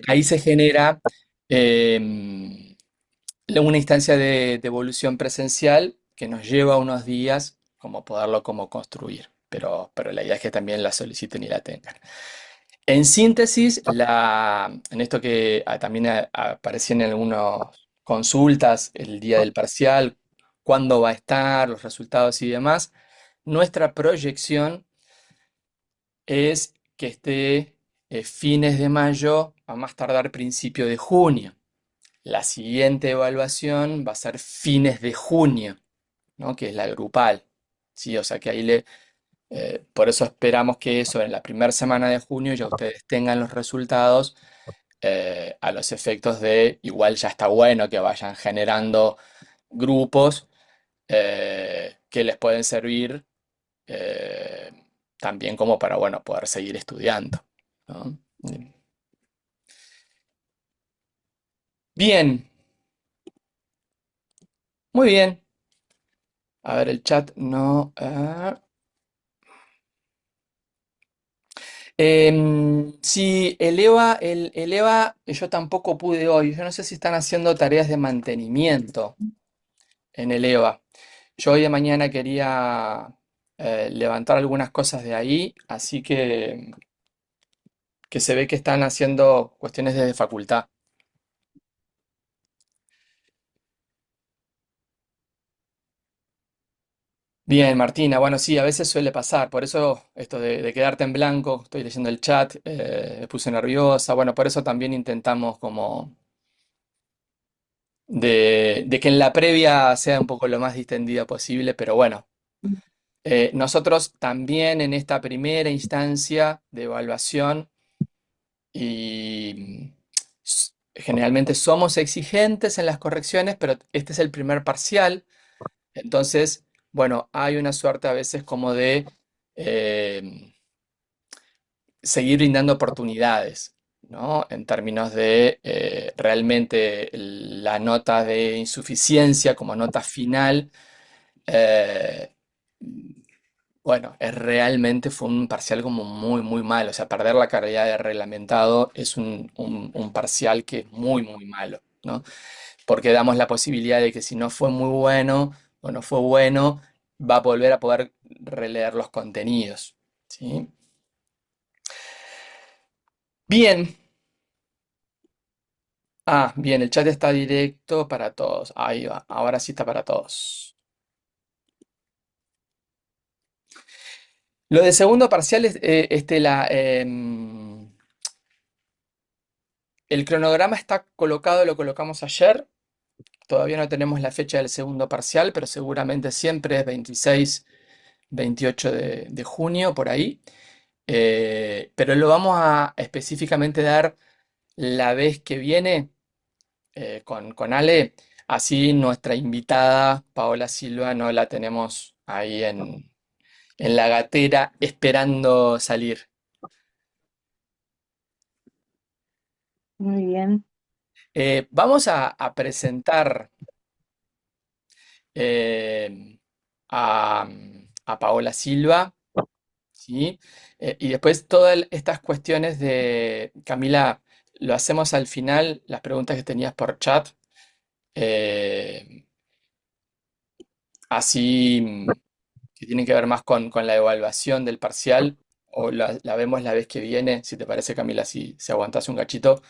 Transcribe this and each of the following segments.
Ahí se genera una instancia de evolución presencial que nos lleva unos días como poderlo como construir, pero la idea es que también la soliciten y la tengan. En síntesis, en esto que también aparecía en algunas consultas, el día del parcial, cuándo va a estar, los resultados y demás, nuestra proyección es que esté fines de mayo, a más tardar principio de junio. La siguiente evaluación va a ser fines de junio, ¿no? Que es la grupal. Sí, o sea que por eso esperamos que eso en la primera semana de junio ya ustedes tengan los resultados a los efectos de, igual ya está bueno que vayan generando grupos que les pueden servir eh, también como para, bueno, poder seguir estudiando, ¿no? Bien, muy bien. A ver, el chat no. Sí, el EVA, yo tampoco pude hoy. Yo no sé si están haciendo tareas de mantenimiento en el EVA. Yo hoy de mañana quería levantar algunas cosas de ahí, así que se ve que están haciendo cuestiones desde facultad. Bien, Martina, bueno, sí, a veces suele pasar, por eso esto de quedarte en blanco, estoy leyendo el chat, me puse nerviosa, bueno, por eso también intentamos como de que en la previa sea un poco lo más distendida posible, pero bueno, nosotros también en esta primera instancia de evaluación y generalmente somos exigentes en las correcciones, pero este es el primer parcial. Entonces, bueno, hay una suerte a veces como de eh, seguir brindando oportunidades, ¿no? En términos de realmente la nota de insuficiencia como nota final, eh, bueno, realmente fue un parcial como muy, muy malo. O sea, perder la calidad de reglamentado es un parcial que es muy, muy malo, ¿no? Porque damos la posibilidad de que si no fue muy bueno o no fue bueno, va a volver a poder releer los contenidos, ¿sí? Bien. Ah, bien, el chat está directo para todos. Ahí va, ahora sí está para todos. Lo de segundo parcial es, el cronograma está colocado, lo colocamos ayer. Todavía no tenemos la fecha del segundo parcial, pero seguramente siempre es 26, 28 de junio, por ahí. Pero lo vamos a específicamente dar la vez que viene con Ale. Así nuestra invitada, Paola Silva, no la tenemos ahí en la gatera esperando salir. Muy bien. Vamos a presentar eh, a Paola Silva. ¿Sí? Y después todas estas cuestiones de, Camila, lo hacemos al final, las preguntas que tenías por chat, eh, así que tienen que ver más con la evaluación del parcial, o la vemos la vez que viene, si te parece, Camila, si aguantas un gachito,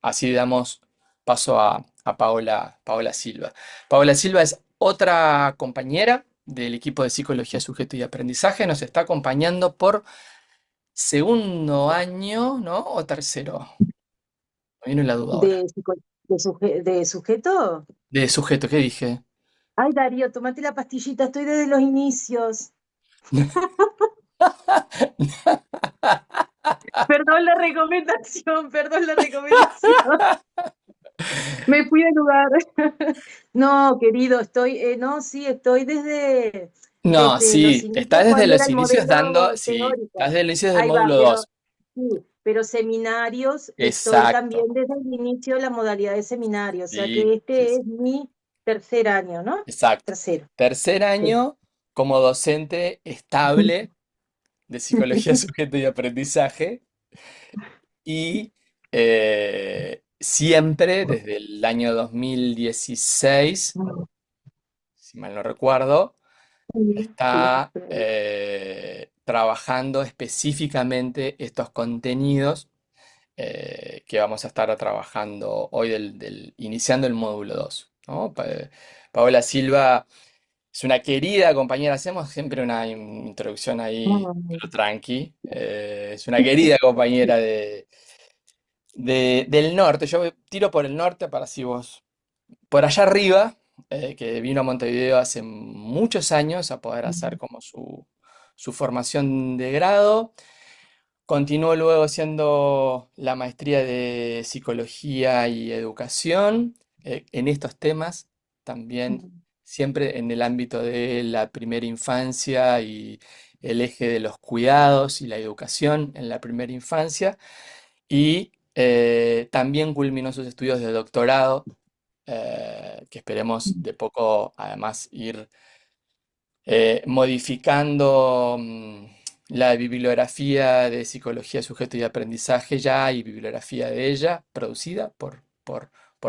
así damos paso a Paola Silva. Paola Silva es otra compañera del equipo de Psicología, Sujeto y Aprendizaje, nos está acompañando por segundo año, ¿no? ¿O tercero? Me viene la duda ahora. De, psico- de sujeto. De sujeto, ¿qué dije? Ay, Darío, tomate la pastillita, estoy desde los inicios. Perdón la recomendación, perdón la recomendación. Me fui de lugar. No, querido, no, sí, estoy No, desde los sí, inicios estás desde cuando era los el inicios dando, modelo sí, estás teórico. desde los inicios del Ahí va, módulo 2. sí, pero seminarios, estoy Exacto. también desde el inicio de la modalidad de seminario, o sea Sí, que sí, este sí, es mi tercer año, ¿no? exacto. Tercero. Tercer Sí. año como docente estable de psicología, sujeto y aprendizaje. Y siempre desde el año 2016, si mal no recuerdo, Sí, está por ahí. trabajando específicamente estos contenidos que vamos a estar trabajando hoy iniciando el módulo 2, ¿no? Paola Silva es una querida compañera, hacemos siempre una introducción ahí, pero tranqui. Es una querida compañera del norte. Yo tiro por el norte para si vos, por allá arriba, que vino a Montevideo hace muchos años a poder hacer como su formación de grado. Continuó luego haciendo la maestría de psicología y educación en estos temas, también siempre en el ámbito de la primera infancia y el eje de los cuidados y la educación en la primera infancia. Y también culminó sus estudios de doctorado, que esperemos de poco además ir modificando la bibliografía de psicología, sujeto y aprendizaje ya y bibliografía de ella, producida por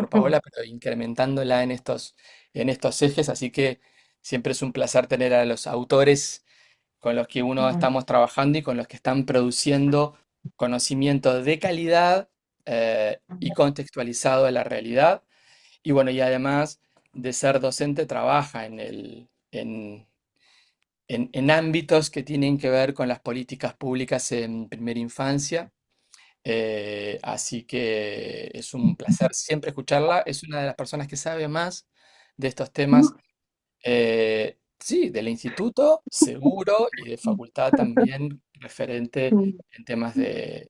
Paola, pero incrementándola en estos ejes. Así que siempre es un placer tener a los autores con los que uno estamos trabajando y con los que están produciendo conocimiento de calidad y contextualizado de la realidad. Y bueno, y además de ser docente, trabaja en ámbitos que tienen que ver con las políticas públicas en primera infancia. Así que es un placer siempre escucharla. Es una de las personas que sabe más de estos temas, sí, del instituto, seguro, y de facultad también, referente en temas de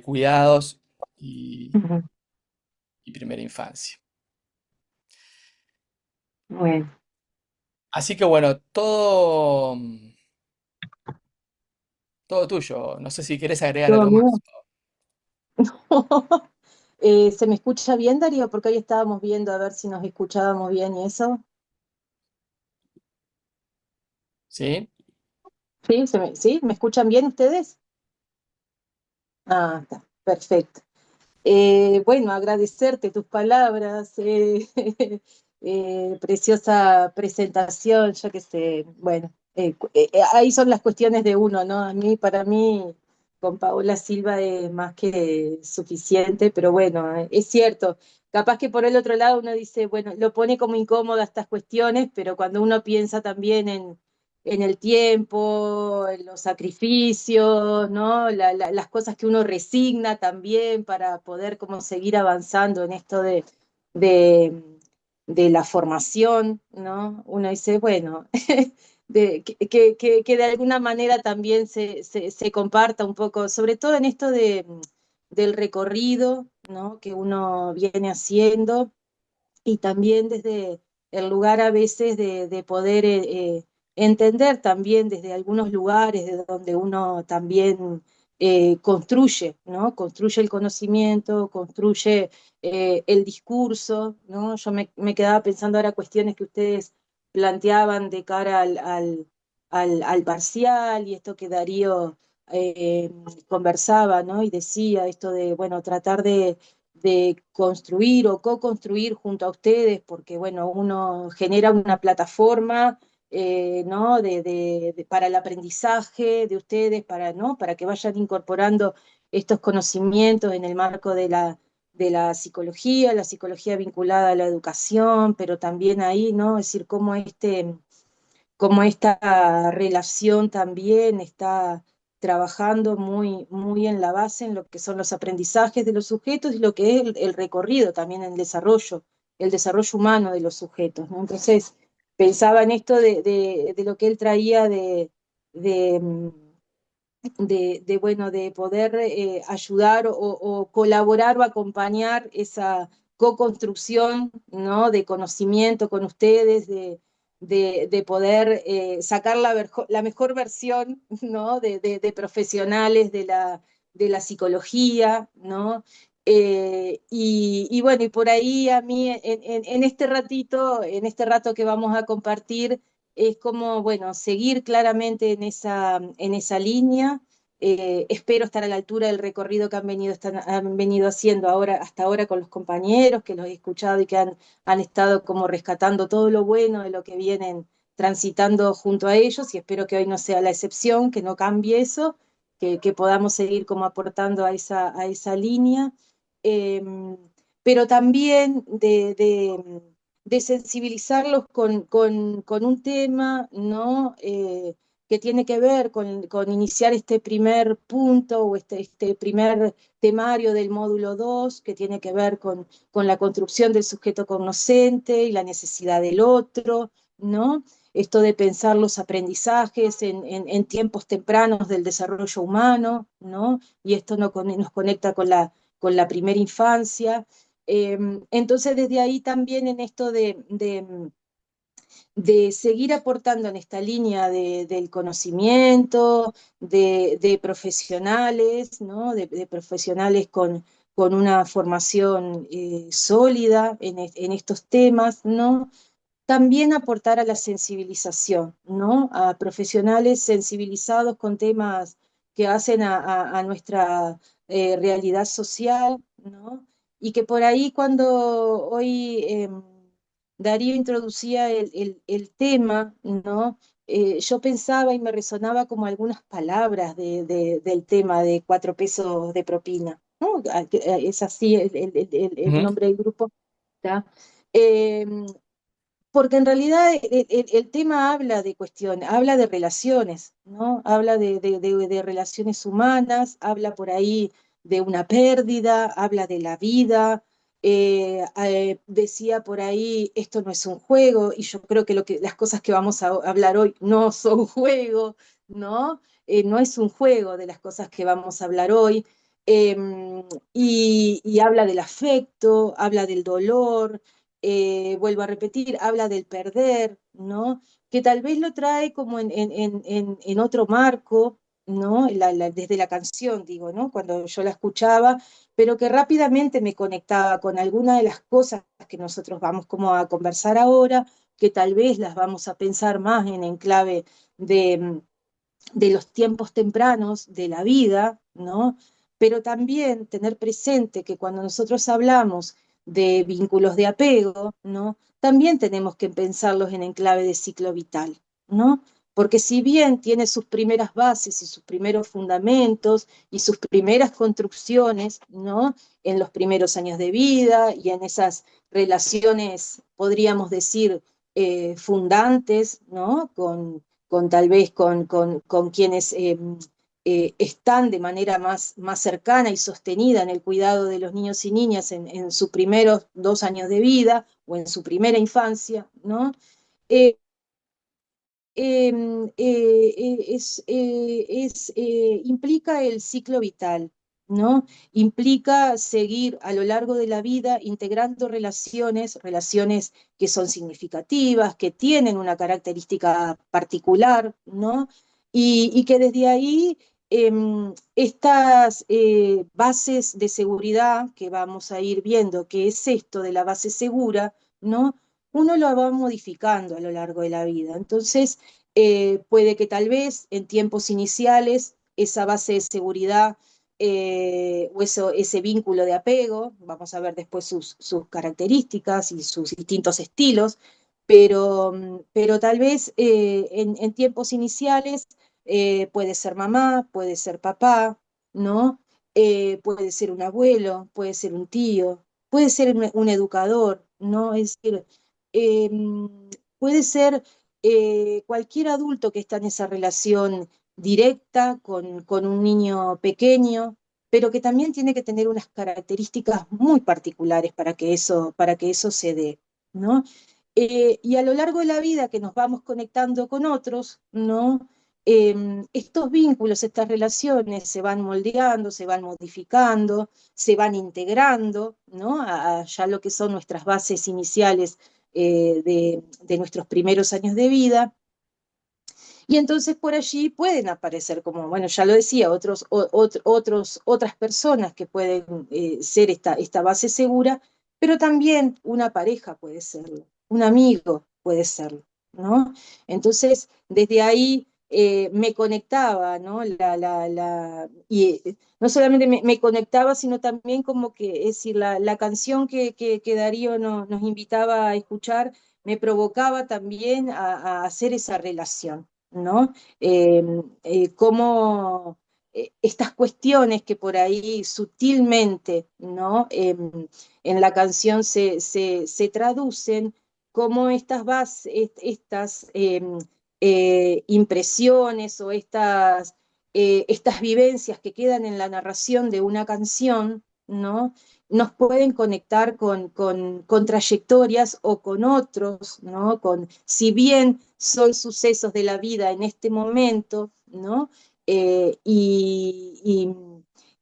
cuidados y primera infancia. Bueno, Así que bueno, todo tuyo. No sé si querés agregar todo algo mío. más. ¿Se me escucha bien, Darío? Porque hoy estábamos viendo a ver si nos escuchábamos bien y eso. ¿Sí? ¿Sí? ¿Sí? ¿Me escuchan bien ustedes? Ah, está, perfecto. Bueno, agradecerte tus palabras, preciosa presentación, yo qué sé, bueno, ahí son las cuestiones de uno, ¿no? Para mí, con Paola Silva es más que suficiente, pero bueno, es cierto, capaz que por el otro lado uno dice, bueno, lo pone como incómoda estas cuestiones, pero cuando uno piensa también en el tiempo, en los sacrificios, ¿no? Las cosas que uno resigna también para poder como seguir avanzando en esto de, de la formación, ¿no? Uno dice, bueno, que de alguna manera también se comparta un poco, sobre todo en esto del recorrido, ¿no? Que uno viene haciendo y también desde el lugar a veces de poder entender también desde algunos lugares de donde uno también construye, ¿no? Construye el conocimiento, construye el discurso, ¿no? Yo me quedaba pensando ahora cuestiones que ustedes planteaban de cara al parcial y esto que Darío eh, conversaba, ¿no? Y decía esto de, bueno, tratar de construir o co-construir junto a ustedes, porque bueno, uno genera una plataforma, ¿no? Para el aprendizaje de ustedes, ¿no? Para que vayan incorporando estos conocimientos en el marco de la psicología vinculada a la educación, pero también ahí, ¿no? Es decir, cómo esta relación también está trabajando muy en la base en lo que son los aprendizajes de los sujetos y lo que es el recorrido también en el desarrollo humano de los sujetos, ¿no? Entonces, pensaba en esto de lo que él traía de, bueno, de poder ayudar o colaborar o acompañar esa co-construcción, ¿no? De conocimiento con ustedes, de poder sacar la mejor versión, ¿no? De profesionales de la psicología, ¿no? Y bueno, y por ahí a mí en este ratito, en este rato que vamos a compartir, es como, bueno, seguir claramente en esa línea, Espero estar a la altura del recorrido que han venido haciendo ahora, hasta ahora con los compañeros, que los he escuchado y que han estado como rescatando todo lo bueno de lo que vienen transitando junto a ellos, y espero que hoy no sea la excepción, que no cambie eso, que podamos seguir como aportando a esa línea. Eh, pero también de sensibilizarlos con un tema, ¿no? Que tiene que ver con iniciar este primer punto o este primer temario del módulo 2 que tiene que ver con la construcción del sujeto cognoscente y la necesidad del otro, ¿no? Esto de pensar los aprendizajes en tiempos tempranos del desarrollo humano, ¿no? Y esto nos conecta con la primera infancia. Entonces, desde ahí también en esto de seguir aportando en esta línea del conocimiento, de profesionales, ¿no? De profesionales con una formación sólida en estos temas, ¿no? También aportar a la sensibilización, ¿no? A profesionales sensibilizados con temas que hacen a nuestra realidad social, ¿no? Y que por ahí cuando hoy Darío introducía el tema, ¿no? Yo pensaba y me resonaba como algunas palabras del tema de 4 pesos de propina, ¿no? Es así el Ujú. nombre del grupo, ¿está? Eh, Porque en realidad el tema habla de cuestiones, habla de relaciones, ¿no? Habla de relaciones humanas, habla por ahí de una pérdida, habla de la vida. Decía por ahí, esto no es un juego, y yo creo que, las cosas que vamos a hablar hoy no son juego, ¿no? No es un juego de las cosas que vamos a hablar hoy. Y habla del afecto, habla del dolor, vuelvo a repetir, habla del perder, ¿no? Que tal vez lo trae como en otro marco, ¿no? Desde la canción, digo, ¿no? Cuando yo la escuchaba, pero que rápidamente me conectaba con alguna de las cosas que nosotros vamos como a conversar ahora, que tal vez las vamos a pensar más en enclave de, de los tiempos tempranos de la vida, ¿no? Pero también tener presente que cuando nosotros hablamos de vínculos de apego, ¿no? También tenemos que pensarlos en enclave de ciclo vital, ¿no? Porque si bien tiene sus primeras bases y sus primeros fundamentos y sus primeras construcciones, ¿no? En los primeros años de vida y en esas relaciones, podríamos decir, fundantes, ¿no? Con tal vez con quienes están de manera más cercana y sostenida en el cuidado de los niños y niñas en sus primeros 2 años de vida o en su primera infancia, ¿no? Eh, Implica el ciclo vital, ¿no? Implica seguir a lo largo de la vida integrando relaciones que son significativas, que tienen una característica particular, ¿no? Y que desde ahí estas bases de seguridad que vamos a ir viendo, que es esto de la base segura, ¿no? Uno lo va modificando a lo largo de la vida. Entonces, puede que tal vez en tiempos iniciales esa base de seguridad o ese vínculo de apego, vamos a ver después sus características y sus distintos estilos, pero tal vez en tiempos iniciales puede ser mamá, puede ser papá, ¿no? Puede ser un abuelo, puede ser un tío, puede ser un educador, ¿no? Es decir, eh, puede ser cualquier adulto que está en esa relación directa con un niño pequeño, pero que también tiene que tener unas características muy particulares para que eso se dé, ¿no? Y a lo largo de la vida que nos vamos conectando con otros, ¿no? Estos vínculos, estas relaciones se van moldeando, se van modificando, se van integrando, ¿no? A ya lo que son nuestras bases iniciales de nuestros primeros años de vida. Y entonces por allí pueden aparecer, como, bueno, ya lo decía, otras personas que pueden ser esta base segura, pero también una pareja puede serlo, un amigo puede serlo, ¿no? Entonces, desde ahí me conectaba, ¿no? Y no solamente me conectaba, sino también como que, es decir, la canción que Darío nos invitaba a escuchar me provocaba también a hacer esa relación, ¿no? Cómo estas cuestiones que por ahí sutilmente, ¿no? En la canción se traducen, cómo estas impresiones o estas vivencias que quedan en la narración de una canción, ¿no? Nos pueden conectar con trayectorias o con otros, ¿no? Si bien son sucesos de la vida en este momento, ¿no? Eh, y, y,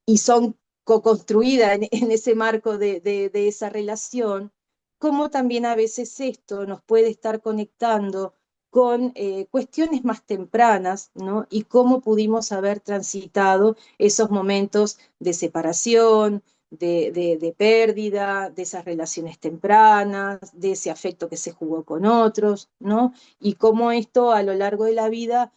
y son co-construidas en ese marco de esa relación, como también a veces esto nos puede estar conectando con cuestiones más tempranas, ¿no? Y cómo pudimos haber transitado esos momentos de separación, de pérdida, de esas relaciones tempranas, de ese afecto que se jugó con otros, ¿no? Y cómo esto a lo largo de la vida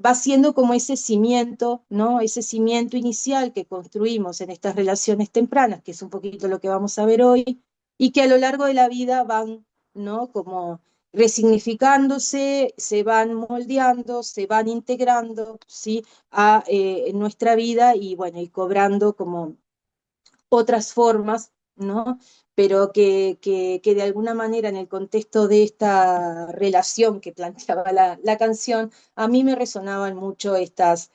va siendo como ese cimiento, ¿no? Ese cimiento inicial que construimos en estas relaciones tempranas, que es un poquito lo que vamos a ver hoy, y que a lo largo de la vida van, ¿no? Como resignificándose, se van moldeando, se van integrando, ¿sí? En nuestra vida y bueno, y cobrando como otras formas, ¿no? Pero que de alguna manera en el contexto de esta relación que planteaba la canción, a mí me resonaban mucho estas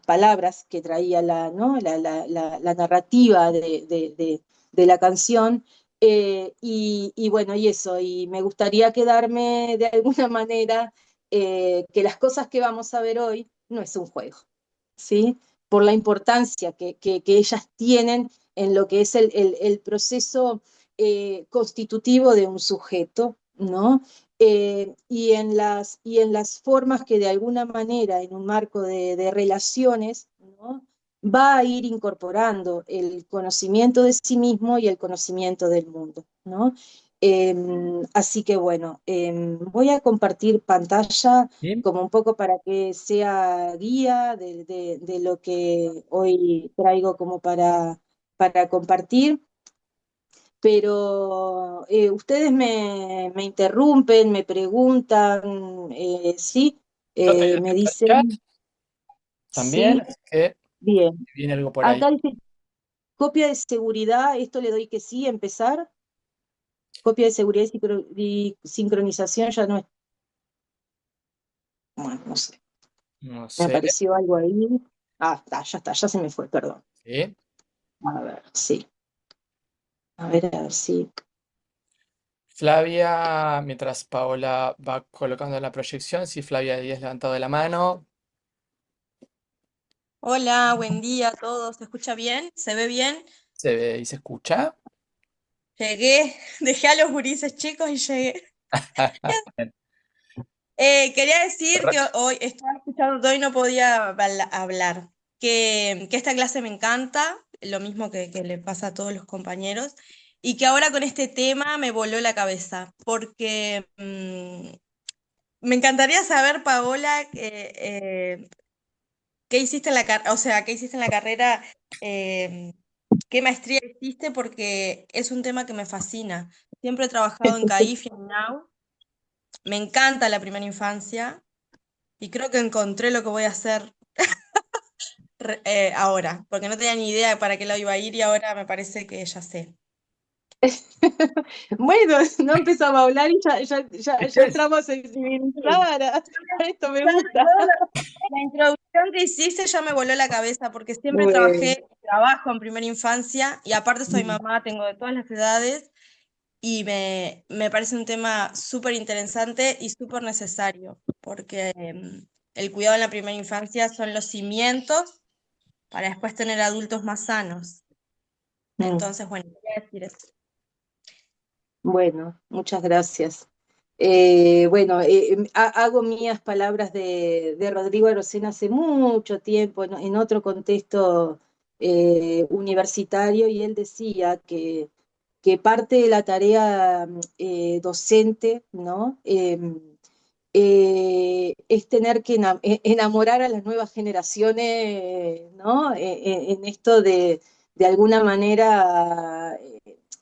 palabras que traía ¿no? la narrativa de la canción. Y bueno, y eso, y me gustaría quedarme de alguna manera que las cosas que vamos a ver hoy no es un juego, ¿sí? Por la importancia que ellas tienen en lo que es el proceso constitutivo de un sujeto, ¿no? Y en las formas que de alguna manera, en un marco de relaciones, ¿no? Va a ir incorporando el conocimiento de sí mismo y el conocimiento del mundo, ¿no? Así que bueno, voy a compartir pantalla ¿Sí? como un poco para que sea guía de lo que hoy traigo como para compartir, pero ustedes me interrumpen, me preguntan, ¿sí? Yo estoy Me atento al chat dicen, también, sí, así que bien. si viene algo por ahí. Acá dice copia de seguridad, esto le doy que sí, empezar. Copia de seguridad y sincronización ya no es, bueno, no sé, No me sé, apareció algo ahí. Ah, está, ya se me fue, perdón. ¿sí? A ver, sí. A ver si. Flavia, mientras Paola va colocando la proyección, si Flavia habías levantado la mano, Hola, buen día a todos. ¿Se escucha bien? ¿Se ve bien? se ve y se escucha. Llegué, dejé a los gurises chicos y llegué. Quería decir que hoy estaba escuchando todo y no podía hablar. Que esta clase me encanta, lo mismo que le pasa a todos los compañeros, y que ahora con este tema me voló la cabeza, porque me encantaría saber, Paola, ¿qué hiciste en la carrera? O sea, ¿qué hiciste en la carrera? Eh, ¿Qué maestría hiciste? Porque es un tema que me fascina. Siempre he trabajado en CAIF y en UNAU. Me encanta la primera infancia y creo que encontré lo que voy a hacer ahora, porque no tenía ni idea de para qué lado iba a ir y ahora me parece que ya sé. Bueno, no empezamos a hablar y ya Es- entramos a sensibilizar. Esto me gusta. La introducción que hiciste ya me voló la cabeza porque siempre Bueno, trabajo en primera infancia y aparte soy mamá, tengo de todas las edades y me parece un tema súper interesante y súper necesario porque el cuidado en la primera infancia son los cimientos para después tener adultos más sanos. Entonces, bueno, quería decir eso. bueno, muchas gracias. Bueno, hago mías palabras de Rodrigo Arocena hace mucho tiempo, en otro contexto universitario, y él decía que parte de la tarea docente, ¿no? es tener que enamorar a las nuevas generaciones, ¿no? En esto de alguna manera,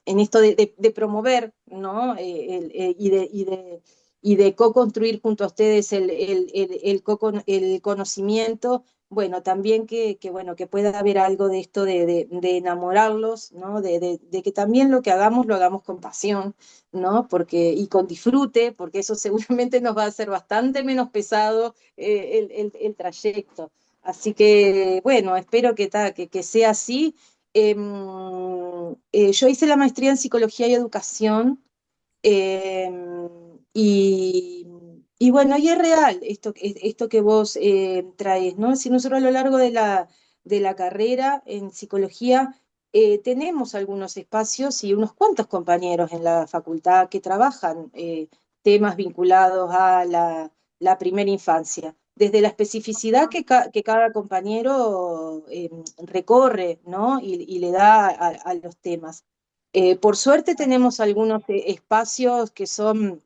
en esto de promover, ¿no? Y de co-construir junto a ustedes el conocimiento. Bueno, también bueno, que pueda haber algo de esto de enamorarlos, ¿no? De que también lo hagamos con pasión, ¿no? Y con disfrute, porque eso seguramente nos va a hacer bastante menos pesado el trayecto. Así que, bueno, espero que sea así. Yo hice la maestría en Psicología y Educación, eh, y, y bueno, y es real esto que vos traes, ¿no? Si nosotros a lo largo de la carrera en psicología tenemos algunos espacios y unos cuantos compañeros en la facultad que trabajan temas vinculados a la primera infancia, desde la especificidad que cada compañero recorre, ¿no? Y le da a los temas. Por suerte tenemos algunos espacios que son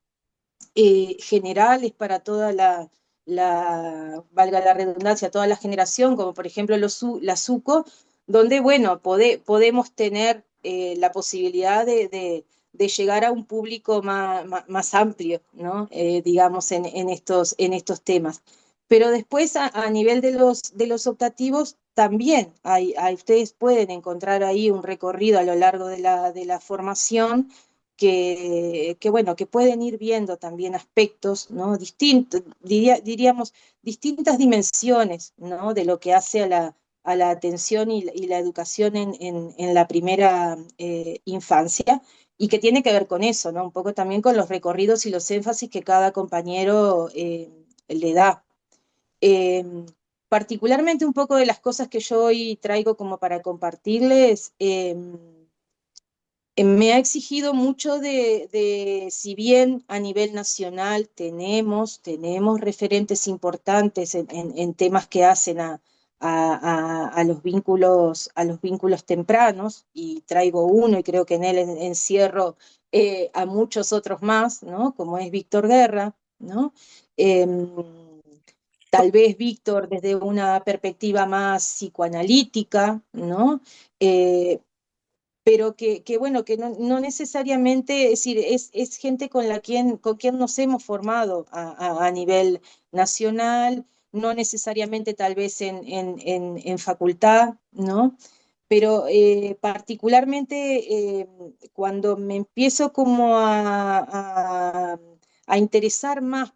generales para toda valga la redundancia, toda la generación, como por ejemplo la SUCO, donde, bueno, podemos tener la posibilidad de llegar a un público más amplio, ¿no? Digamos, en estos temas. Pero después, a nivel de los optativos, también ustedes pueden encontrar ahí un recorrido a lo largo de la formación bueno, que pueden ir viendo también aspectos, ¿no? Distintos, diríamos, distintas dimensiones, ¿no? De lo que hace a la atención y la educación en la primera infancia, y que tiene que ver con eso, ¿no? Un poco también con los recorridos y los énfasis que cada compañero le da. Eh, Particularmente un poco de las cosas que yo hoy traigo como para compartirles. Me ha exigido mucho si bien a nivel nacional tenemos referentes importantes en temas que hacen a los vínculos tempranos, y traigo uno y creo que en él encierro a muchos otros más, ¿no? Como es Víctor Guerra, ¿no? Em, Tal vez Víctor desde una perspectiva más psicoanalítica, ¿no? Eh, pero bueno, que no necesariamente, es decir, es gente con quien nos hemos formado a nivel nacional, no necesariamente tal vez en facultad, ¿no? Pero particularmente cuando me empiezo como a interesar más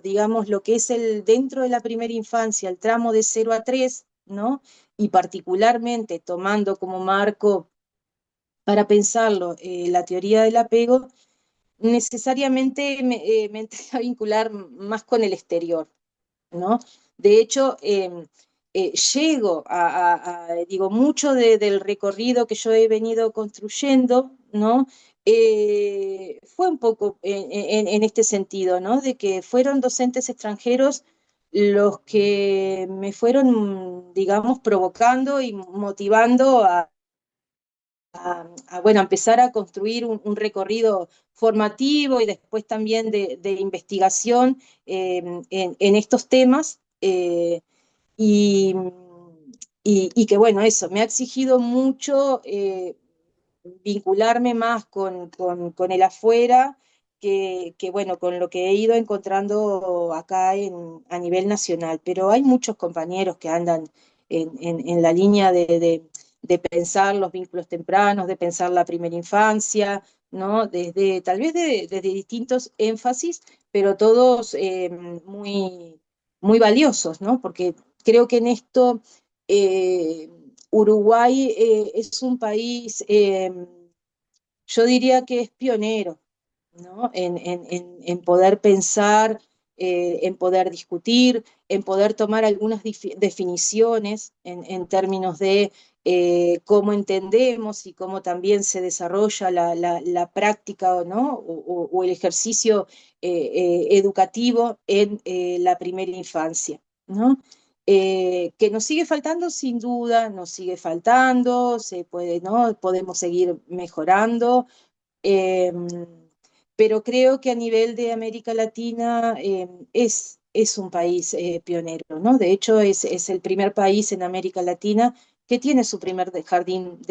digamos, lo que es dentro de la primera infancia, el tramo de 0 a 3, ¿no? Y particularmente tomando como marco para pensarlo, la teoría del apego, necesariamente me entré a vincular más con el exterior, ¿no? De hecho, llego digo, mucho del recorrido que yo he venido construyendo, ¿no? Fue un poco en este sentido, ¿no? De que fueron docentes extranjeros los que me fueron, digamos, provocando y motivando bueno, empezar a construir un recorrido formativo y después también de investigación en estos temas. Y, y que bueno, eso, me ha exigido mucho vincularme más con el afuera bueno, con lo que he ido encontrando acá a nivel nacional. Pero hay muchos compañeros que andan en la línea de pensar los vínculos tempranos, de pensar la primera infancia, ¿no? Tal vez desde distintos énfasis, pero todos muy, muy valiosos, ¿no? Porque creo que en esto eh, Uruguay es un país, yo diría que es pionero, ¿no? En poder pensar, en poder discutir, en poder tomar algunas definiciones en términos de cómo entendemos y cómo también se desarrolla la práctica, ¿no? O el ejercicio educativo en la primera infancia, ¿no? Que nos sigue faltando, sin duda, nos sigue faltando, se puede, ¿no? Podemos seguir mejorando. eh, pero creo que a nivel de América Latina es un país pionero, ¿no? De hecho, es el primer país en América Latina que tiene su primer jardín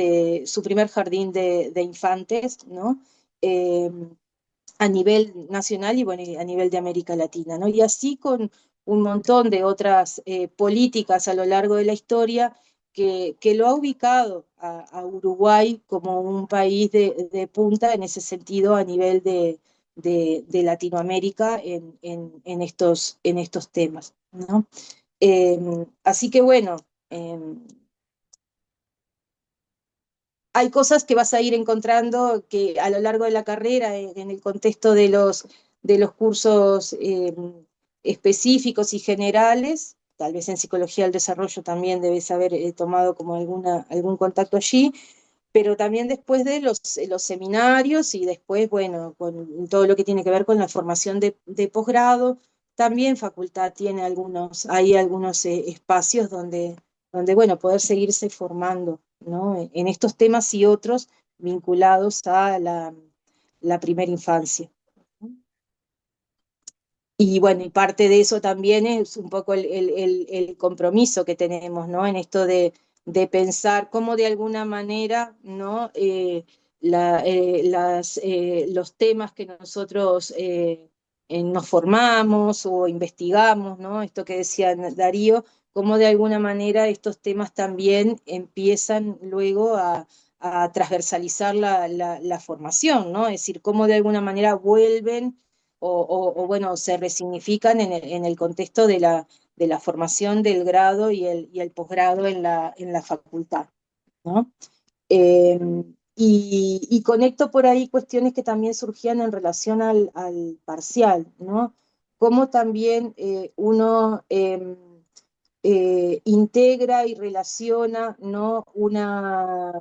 de infantes, ¿no? Eh, a nivel nacional y bueno, y a nivel de América Latina, ¿no? Y así con un montón de otras políticas a lo largo de la historia que lo ha ubicado a Uruguay como un país de punta en ese sentido a nivel de Latinoamérica en estos temas, ¿no? Así que bueno, eh, hay cosas que vas a ir encontrando que a lo largo de la carrera, en el contexto de los cursos específicos y generales, tal vez en psicología del desarrollo también debes haber tomado como algún contacto allí, pero también después de los seminarios y después, bueno, con todo lo que tiene que ver con la formación de posgrado, también facultad tiene hay algunos espacios donde, bueno, poder seguirse formando, ¿no? En estos temas y otros vinculados a la primera infancia. Y bueno, y parte de eso también es un poco el compromiso que tenemos, ¿no? En esto de pensar cómo de alguna manera, ¿no? Los temas que nosotros nos formamos o investigamos, ¿no? Esto que decía Darío, cómo de alguna manera estos temas también empiezan luego a transversalizar la formación, ¿no? Es decir, cómo de alguna manera vuelven bueno, se resignifican en el contexto de la formación del grado y el posgrado en la facultad, ¿no? Eh, y conecto por ahí cuestiones que también surgían en relación al parcial, ¿no? Cómo también uno integra y relaciona, ¿no? Una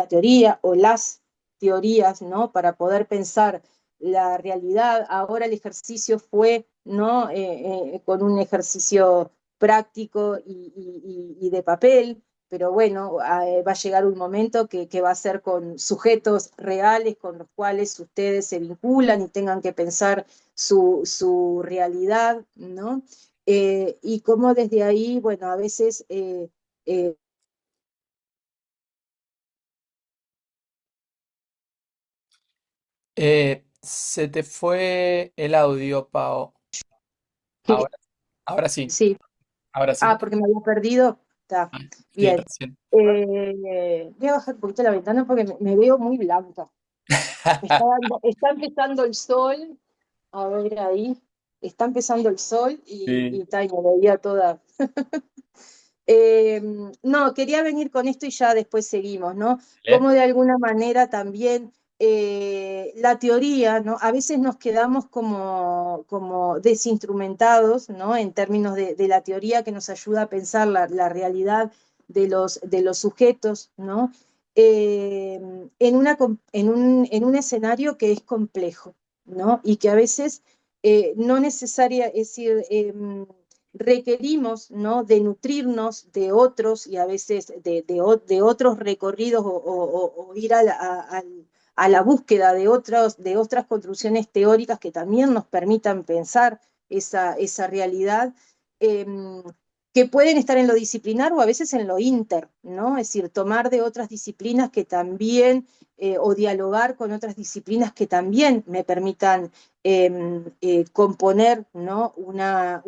teoría o las teorías, ¿no? Para poder pensar la realidad. Ahora el ejercicio fue, ¿no? Con un ejercicio práctico y de papel, pero bueno, va a llegar un momento que va a ser con sujetos reales con los cuales ustedes se vinculan y tengan que pensar su realidad, ¿no? Y cómo desde ahí, bueno, a veces eh, Se te fue el audio, Pao. que, Ahora, ahora sí, sí, ahora sí. porque me había perdido, está Ah, sí, bien. recién. Voy a bajar un poquito la ventana porque me veo muy blanca. Está empezando el sol, a ver ahí, está empezando el sol Sí. y me veía toda. Eh, no, quería venir con esto y ya después seguimos, ¿no? ¿Vale? Como de alguna manera también la teoría, ¿no? A veces nos quedamos como desinstrumentados, ¿no? En términos de la teoría que nos ayuda a pensar la realidad de los sujetos, ¿no? En un escenario que es complejo, ¿no? Y que a veces no necesaria, es decir, requerimos, ¿no? De nutrirnos de otros y a veces de otros recorridos o ir a la búsqueda de otras construcciones teóricas que también nos permitan pensar esa realidad, eh, que pueden estar en lo disciplinar o a veces en lo inter, ¿no? Es decir, tomar de otras disciplinas que también, o dialogar con otras disciplinas que también me permitan componer, ¿no? Una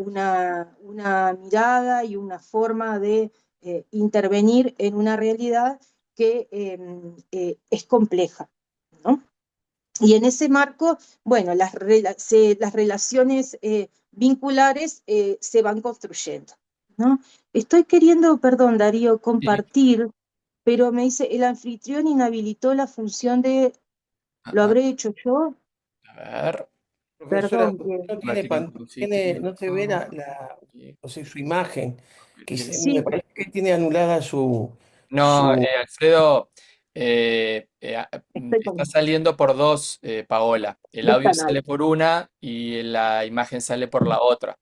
mirada y una forma de intervenir en una realidad que es compleja, ¿no? Y en ese marco, bueno, las relaciones vinculares se van construyendo, ¿no? Estoy queriendo, perdón, Darío, Sí. compartir, pero me dice, el anfitrión inhabilitó la función de, Ah, ¿lo ah, habré hecho yo? a ver. Profesora, Perdón, usted no tiene Práctica en pantalla, no se ve positivo. o sea, su imagen, me sí, parece que tiene anulada No, su, Alfredo, estoy está con saliendo por dos, Paola. El dos audio sale canales. por una y la imagen sale por la otra.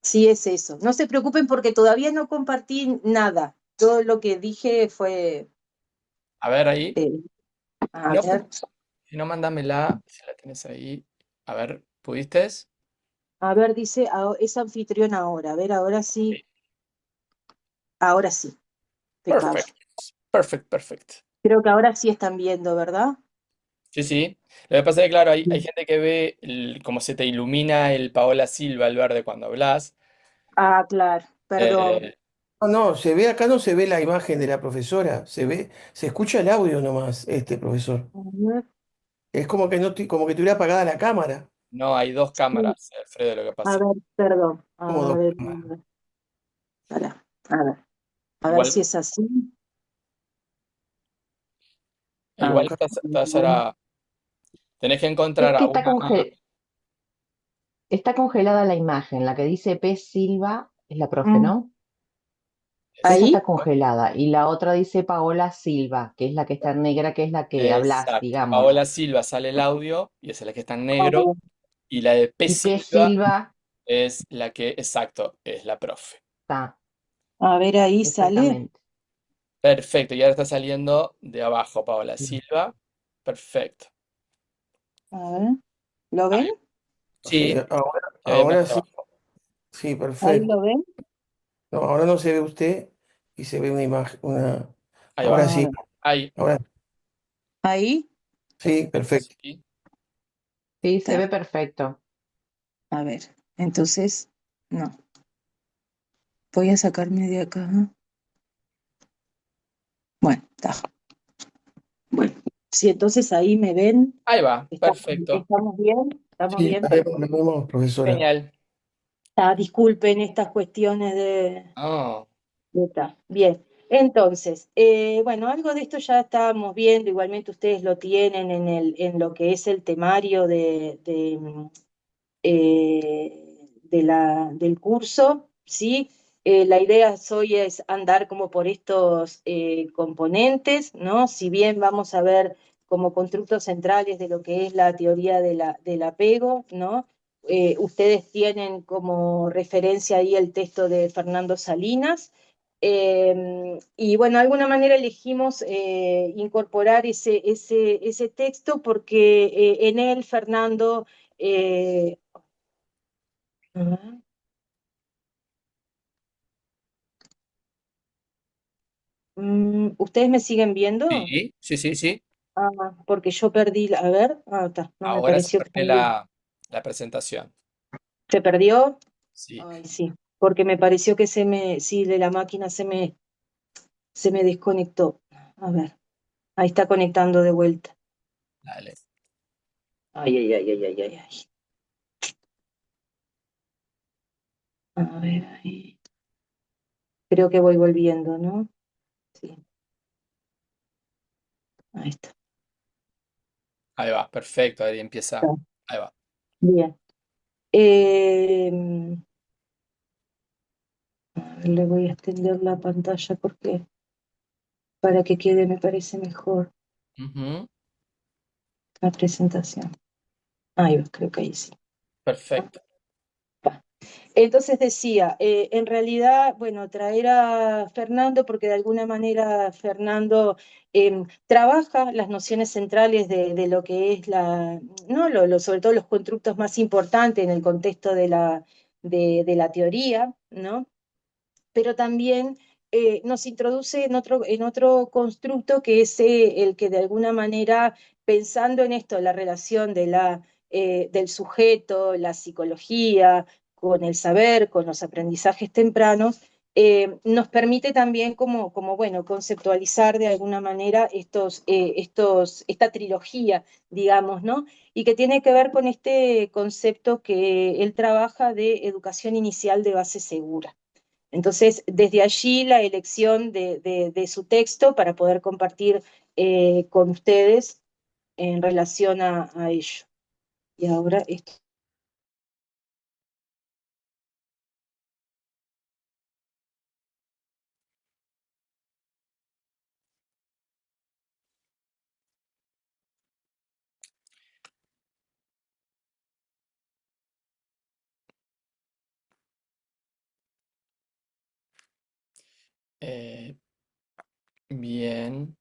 Sí, es eso. No se preocupen porque todavía no compartí nada. Todo lo que dije fue A ver ahí. eh, Si A no, ver, si no, mándamela, si la tenés ahí. A ver, ¿pudiste? a ver, dice, es anfitrión ahora. A ver, ahora sí, pecado. Perfect, perfect, perfect. Creo que ahora sí están viendo, ¿verdad? Sí, sí. Lo que pasa es que, claro, hay Bien. gente que ve cómo se te ilumina el Paola Silva, el verde, cuando hablas. Ah, claro, perdón. Eh, No, no, se ve acá, no se ve la imagen de la profesora, se escucha el audio nomás, profesor. A ver, Es como que no, como que tuviera apagada la cámara. no, hay dos sí, cámaras, Alfredo, lo que a pasa. ver, perdón. Como A dos ver, cámaras. pará, a ver Igual, si es así. A igual ver. estás ahora. Tenés que Es encontrar que a una. está congelada la imagen. La que dice P. Silva es la profe, Mm, ¿no? Esa ¿Ahí? está congelada. Y la otra dice Paola Silva, que es la que está en negra, que es la que hablas, Exacto. digamos. Paola Silva sale el audio y esa es la que está en A negro. ver, Y la de P. Y P. Silva Silva es la que, exacto, es la profe. está, ahí sale. exactamente. Perfecto. Y ahora está saliendo de abajo Paola Silva. Perfecto. A ver, ¿lo ven? Ahí. Sí, Sí, se ve ahora mejor sí, abajo. sí, Ahí perfecto. lo ven. No, ahora no se ve usted y se ve una imagen, Ahí ahora va. A sí, ver, Ahí. ahora ahí sí, perfecto. Sí. Sí, se está. ve perfecto. A ver, entonces, no. Voy a sacarme de acá. Bueno, está. Bueno, sí, entonces ahí me ven. Ahí va. ¿Estamos, Perfecto. estamos bien? ¿Estamos Sí, bien? lo vemos, profesora. Genial. Ah, disculpen estas cuestiones Oh, Bien, entonces, bueno, algo de esto ya estábamos viendo, igualmente ustedes lo tienen en lo que es el temario del curso, ¿sí? La idea hoy es andar como por estos componentes, ¿no? Si bien vamos a ver como constructos centrales de lo que es la teoría del apego, ¿no? Ustedes tienen como referencia ahí el texto de Fernando Salinas. Y bueno, de alguna manera elegimos incorporar ese texto porque en él Fernando eh, Ajá. ¿Ustedes me siguen viendo? sí, sí, sí, sí. Ah, porque yo perdí a ver, está, no me Ahora se pareció que pone la presentación. se perdió. Sí, Ay, sí, porque me pareció que sí, de la máquina se me desconectó. A ver, ahí está conectando de vuelta. dale. Ay, ay, ay, ay, ay, ay, ay. A ver, ahí. Creo que voy volviendo, ¿no? Sí, ahí está. Ahí va. Perfecto. Ahí empieza. Está. Ahí va. Bien. Eh, a ver, le voy a extender la pantalla porque para que quede, me parece mejor Ujú. la presentación. Ahí va, creo que ahí sí. Perfecto. Entonces decía, en realidad, bueno, traer a Fernando, porque de alguna manera Fernando trabaja las nociones centrales de lo que es ¿no? Sobre todo los constructos más importantes en el contexto de la teoría, ¿no? Pero también nos introduce en otro constructo que es el que de alguna manera, pensando en esto, la relación del sujeto, la psicología, con el saber, con los aprendizajes tempranos, nos permite también bueno, conceptualizar de alguna manera esta trilogía, digamos, ¿no? Y que tiene que ver con este concepto que él trabaja de educación inicial de base segura. Entonces, desde allí la elección de su texto para poder compartir con ustedes en relación a ello. Y ahora esto. Eh, bien.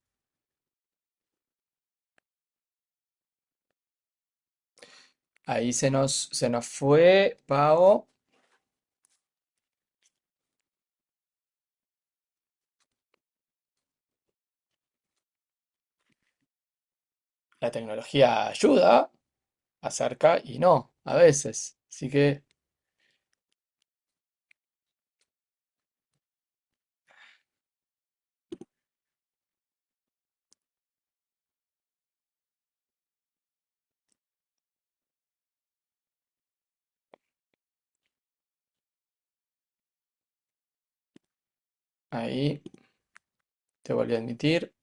Ahí se nos fue, Pau. La tecnología ayuda, acerca y no, a veces. Así que ahí te volví a admitir.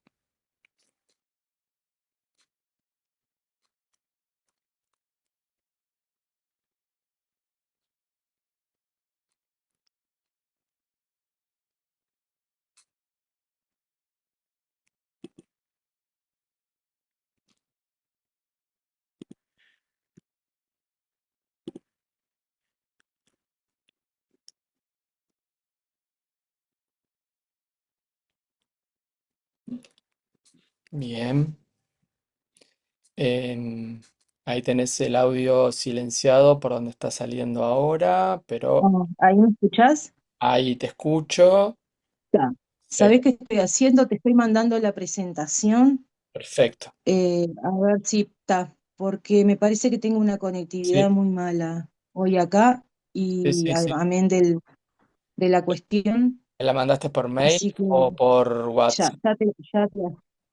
Bien. Em, Ahí tenés el audio silenciado por donde está saliendo ahora, pero ¿Ahí me escuchás? ahí te escucho. Está. Eh, ¿Sabés qué estoy haciendo? Te estoy mandando la presentación. Perfecto. A ver si está, porque me parece que tengo una Sí, conectividad muy mala hoy acá sí, y sí, sí. además de la cuestión, ¿Me la mandaste por mail así que o por ya, WhatsApp?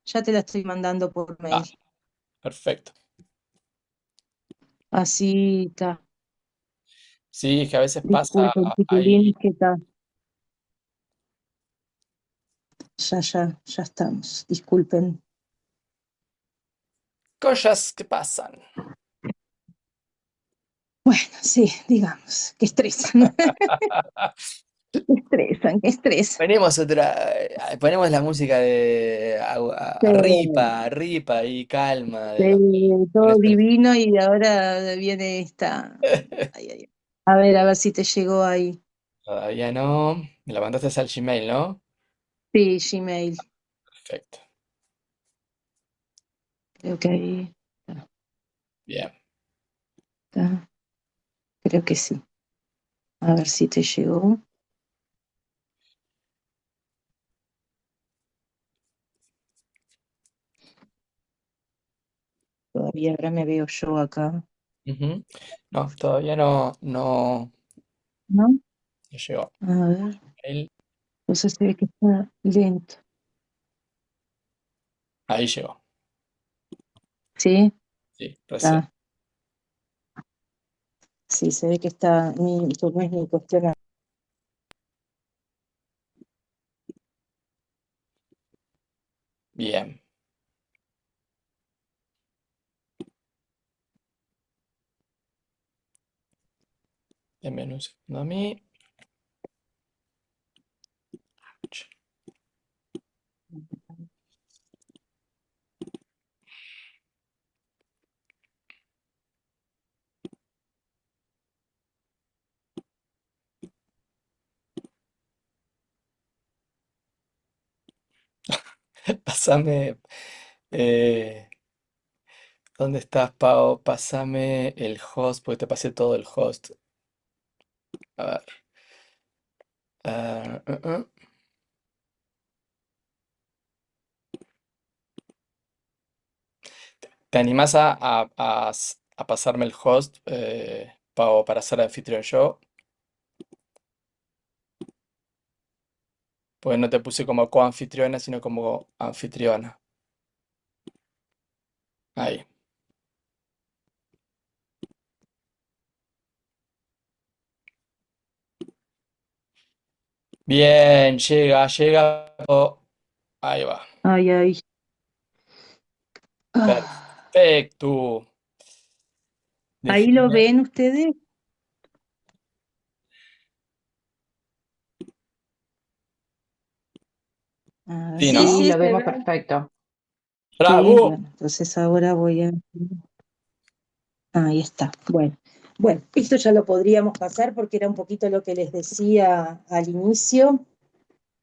ya te la estoy mandando por Ah, mail. perfecto. Así está. Sí, es que a veces pasa Disculpen, chiquilín, ahí ¿qué tal? Ya estamos. Disculpen. cosas que pasan. Bueno, sí, digamos, que estresan, que estresan, que estresan. Ponemos la música de Sí, Ripa y calma sí, con todo este- divino y ahora viene esta. Ay, ay, ay. A ver si te llegó ahí. Todavía no. Me la mandaste al Gmail, ¿no? Sí, Gmail. Perfecto. Creo que ahí está, Bien. está. Creo que sí. A ver si te llegó. Todavía ahora me veo yo acá. Ujú. No, todavía no ¿No? llegó. A ver. Mail. Entonces se ve que está lento. Ahí llegó. ¿Sí? Sí, recién. Está. Sí, se ve que está. Pues no es ni cuestión. Bien. Denme un segundo a mí. Pásame. eh, ¿Dónde estás, Pau? Pásame el host, porque te pasé todo el host. A ver. Ah, ah, ah. ¿Te animás a pasarme el host, Pau, para ser anfitrión yo? Pues no te puse como coanfitriona, sino como anfitriona. Ahí. Bien, llega. Oh, ahí va. Ay, ay. Ah, Perfecto. ahí lo Déjeme. ven ustedes. A ver Sí, Sí, ¿no? Sí, sí, lo se vemos ve. perfecto. Sí, ¡Bravo! bueno, entonces ahora voy a. Ahí está. Bueno, esto ya lo podríamos pasar porque era un poquito lo que les decía al inicio,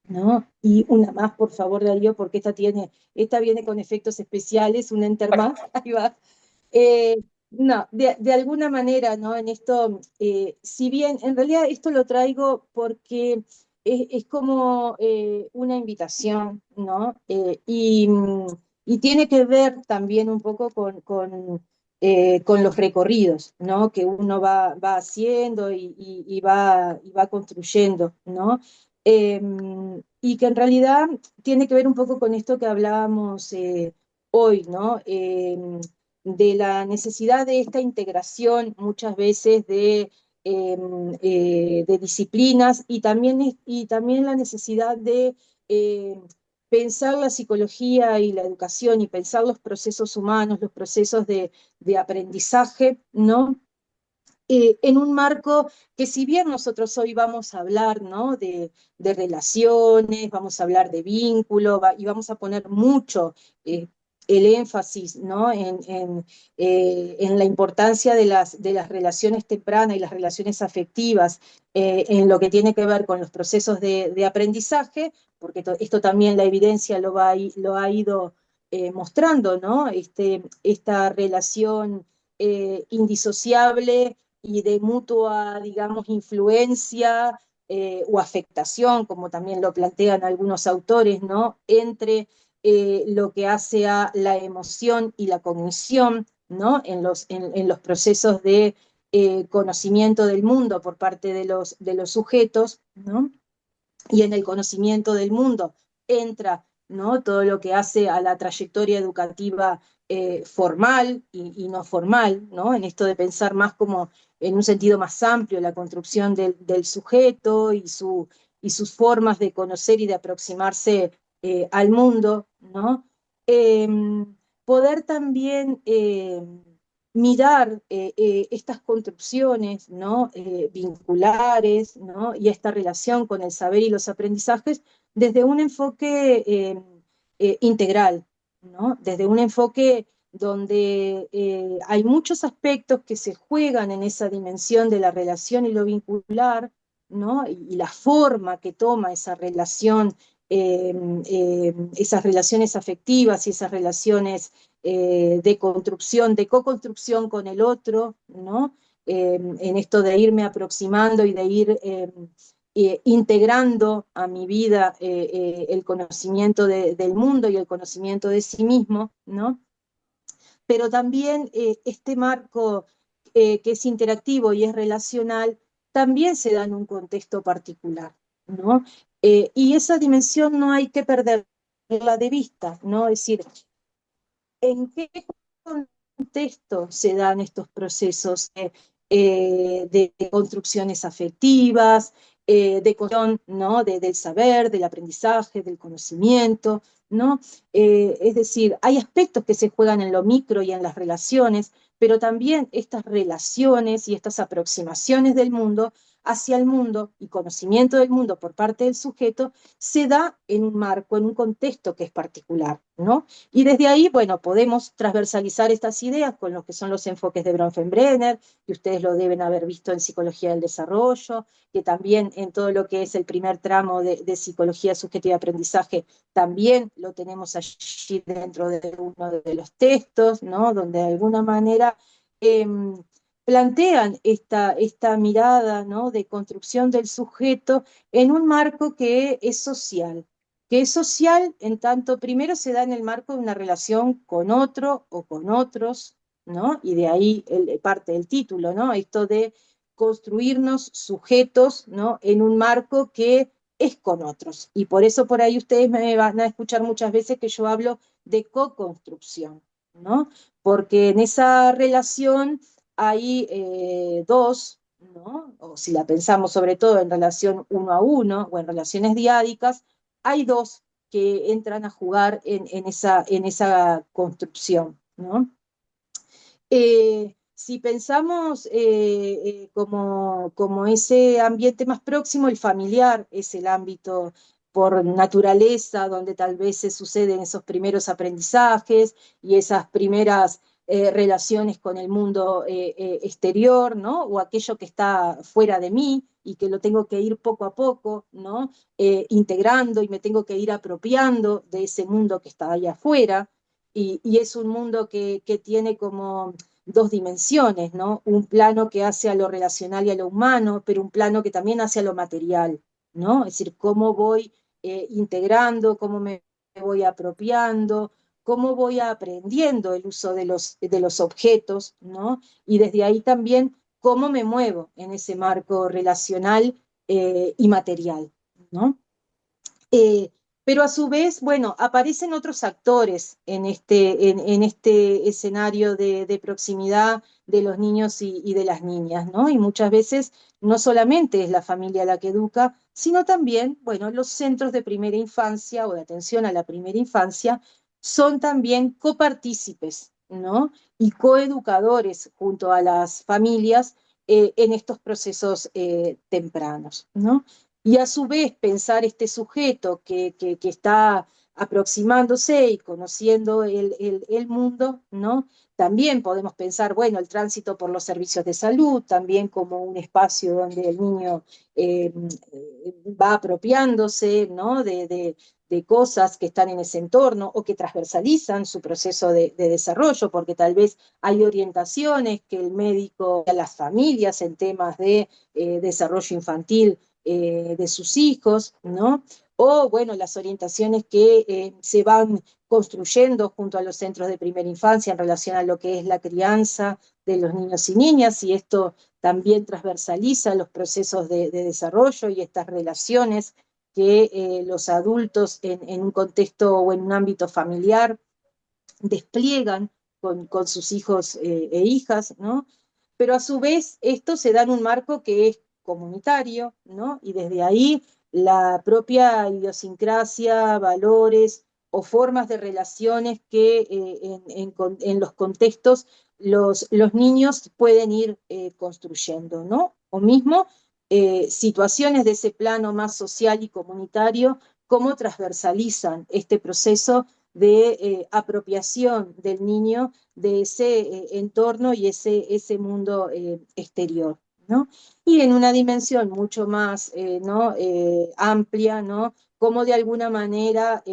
¿no? Y una más, por favor, Darío, porque esta viene con efectos especiales, un enter más, ahí va. No, de alguna manera, ¿no? En esto, si bien en realidad esto lo traigo porque es como una invitación, ¿no? Y tiene que ver también un poco con los recorridos, ¿no? Que uno va haciendo y va construyendo, ¿no? Y que en realidad tiene que ver un poco con esto que hablábamos hoy, ¿no? De la necesidad de esta integración muchas veces de disciplinas y también la necesidad de pensar la psicología y la educación y pensar los procesos humanos, los procesos de aprendizaje, ¿no? En un marco que si bien nosotros hoy vamos a hablar, ¿no? de relaciones, vamos a hablar de vínculo y vamos a poner mucho eh, el énfasis, ¿no? En la importancia de las relaciones tempranas y las relaciones afectivas en lo que tiene que ver con los procesos de aprendizaje, porque esto también la evidencia lo ha ido mostrando, ¿no? Esta relación indisociable y de mutua, digamos, influencia o afectación, como también lo plantean algunos autores, ¿no? Entre lo que hace a la emoción y la cognición, ¿no? En los procesos de conocimiento del mundo por parte de los sujetos, ¿no? Y en el conocimiento del mundo entra, ¿no? Todo lo que hace a la trayectoria educativa formal y no formal, ¿no? En esto de pensar más como en un sentido más amplio la construcción del sujeto y sus formas de conocer y de aproximarse al mundo, ¿no? Eh, Poder también mirar estas construcciones, ¿no? Vinculares, ¿no? Y esta relación con el saber y los aprendizajes desde un enfoque integral, ¿no? Desde un enfoque donde hay muchos aspectos que se juegan en esa dimensión de la relación y lo vincular, ¿no? Y la forma que toma esa relación, esas relaciones afectivas y esas relaciones de construcción, de co-construcción con el otro, ¿no? En esto de irme aproximando y de ir integrando a mi vida el conocimiento del mundo y el conocimiento de sí mismo, ¿no? Pero también este marco que es interactivo y es relacional, también se da en un contexto particular, ¿no? Y esa dimensión no hay que perderla de vista, ¿no? Es decir, ¿en qué contexto se dan estos procesos de construcciones afectivas, de construcción, ¿no? Del saber, del aprendizaje, del conocimiento, ¿no? Es decir, hay aspectos que se juegan en lo micro y en las relaciones, pero también estas relaciones y estas aproximaciones del mundo hacia el mundo y conocimiento del mundo por parte del sujeto se da en un marco, en un contexto que es particular, ¿no? Y desde ahí, bueno, podemos transversalizar estas ideas con lo que son los enfoques de Bronfenbrenner, que ustedes lo deben haber visto en Psicología del Desarrollo, que también en todo lo que es el primer tramo de Psicología Subjetiva de Aprendizaje, también lo tenemos allí dentro de uno de los textos, ¿no? Donde de alguna manera eh, plantean esta mirada, ¿no? De construcción del sujeto en un marco que es social en tanto primero se da en el marco de una relación con otro o con otros, ¿no? Y de ahí parte el título, ¿no? Esto de construirnos sujetos, ¿no? En un marco que es con otros. Y por eso por ahí ustedes me van a escuchar muchas veces que yo hablo de co-construcción, ¿no? Porque en esa relación hay dos, ¿no? O si la pensamos sobre todo en relación uno a uno o en relaciones diádicas, hay dos que entran a jugar en esa construcción, ¿no? Si pensamos como ese ambiente más próximo, el familiar es el ámbito por naturaleza donde tal vez se suceden esos primeros aprendizajes y esas primeras relaciones con el mundo exterior, ¿no? O aquello que está fuera de mí y que lo tengo que ir poco a poco, ¿no? Integrando y me tengo que ir apropiando de ese mundo que está allá afuera. Y es un mundo que tiene como dos dimensiones, ¿no? Un plano que hace a lo relacional y a lo humano, pero un plano que también hace a lo material, ¿no? Es decir, cómo voy integrando, cómo me voy apropiando, cómo voy aprendiendo el uso de los objetos, ¿no? Y desde ahí también cómo me muevo en ese marco relacional y material, ¿no? Eh, pero a su vez, bueno, aparecen otros actores en este escenario de proximidad de los niños y de las niñas, ¿no? Y muchas veces no solamente es la familia la que educa, sino también, bueno, los centros de primera infancia o de atención a la primera infancia son también copartícipes, ¿no? Y coeducadores junto a las familias en estos procesos tempranos, ¿no? Y a su vez pensar este sujeto que está aproximándose y conociendo el mundo, ¿no? También podemos pensar, bueno, el tránsito por los servicios de salud, también como un espacio donde el niño eh, va apropiándose, ¿no? De cosas que están en ese entorno o que transversalizan su proceso de desarrollo, porque tal vez hay orientaciones que el médico a las familias en temas de desarrollo infantil de sus hijos, ¿no? O, bueno, las orientaciones que se van construyendo junto a los centros de primera infancia en relación a lo que es la crianza de los niños y niñas, y esto también transversaliza los procesos de desarrollo y estas relaciones que los adultos en un contexto o en un ámbito familiar despliegan con sus hijos e hijas, ¿no? Pero a su vez esto se da en un marco que es comunitario, ¿no? Y desde ahí la propia idiosincrasia, valores o formas de relaciones que en los contextos los niños pueden ir construyendo, ¿no? O mismo situaciones de ese plano más social y comunitario, cómo transversalizan este proceso de apropiación del niño de ese entorno y ese mundo exterior, ¿no? Y en una dimensión mucho más ¿no? Amplia, ¿no? Como de alguna manera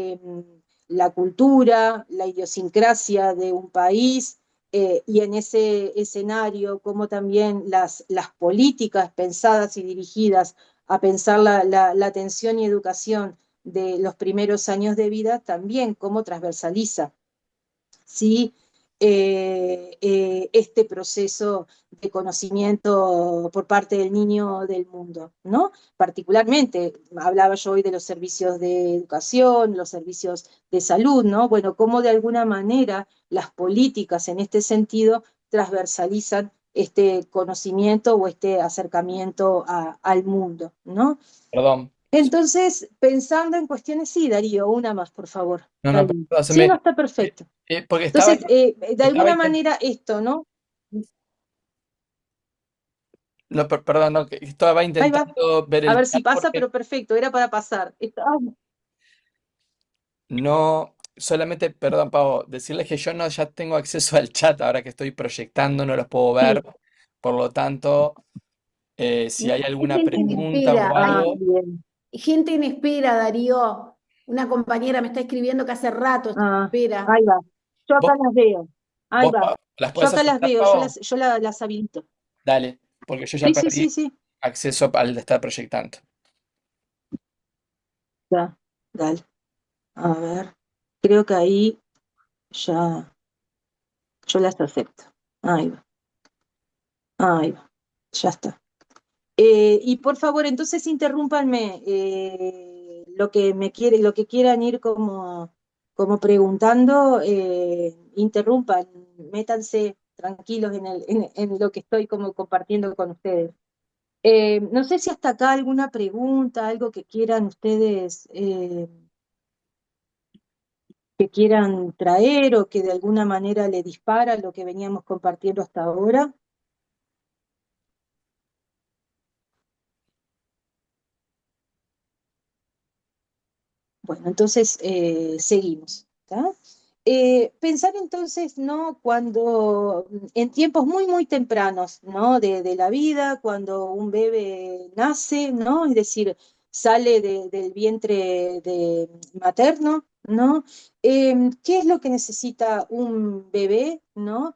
la cultura, la idiosincrasia de un país y en ese escenario como también las políticas pensadas y dirigidas a pensar la atención y educación de los primeros años de vida también cómo transversaliza, ¿sí? Este proceso de conocimiento por parte del niño del mundo, ¿no? Particularmente, hablaba yo hoy de los servicios de educación, los servicios de salud, ¿no? Bueno, cómo de alguna manera las políticas en este sentido transversalizan este conocimiento o este acercamiento al mundo, ¿no? Perdón. Entonces, pensando en cuestiones, sí, Darío, una más, por favor. No, no, Dale. perdón, Sí, no, está perfecto. porque Entonces, de estaba alguna intentando, manera esto, ¿no? perdón, no, que estaba Ahí va. intentando ver A el ver si chat pasa, porque pero perfecto, era para pasar. no, solamente, perdón, Pavo, decirles que yo no ya tengo acceso al chat ahora que estoy proyectando, no los puedo Sí. ver, por lo tanto, si hay Hay alguna gente en pregunta espera, o algo, Bien. gente en espera, Darío. Una compañera me está escribiendo que hace rato está en espera. Ahí va. Yo acá vos, las veo. Ahí va. las Yo puedes acá las aceptar, veo, Pavo, yo las habilito. dale, porque yo ya Sí, sí, sí, perdí sí. acceso al de estar proyectando. Ya, dale. A ver. Creo que ahí ya yo las acepto. Ahí va. Ahí va. Ya está. Y por favor, entonces interrúmpanme lo que quieran ir como preguntando, interrumpan, métanse tranquilos en lo que estoy como compartiendo con ustedes. No sé si hasta acá alguna pregunta, algo que quieran ustedes, que quieran traer o que de alguna manera le dispara lo que veníamos compartiendo hasta ahora. Bueno, entonces seguimos. ¿Tá? Pensar entonces, ¿no? Cuando en tiempos muy, muy tempranos, ¿no? De la vida, cuando un bebé nace, ¿no? Es decir, sale del vientre materno, ¿no? ¿Qué es lo que necesita un bebé, ¿no?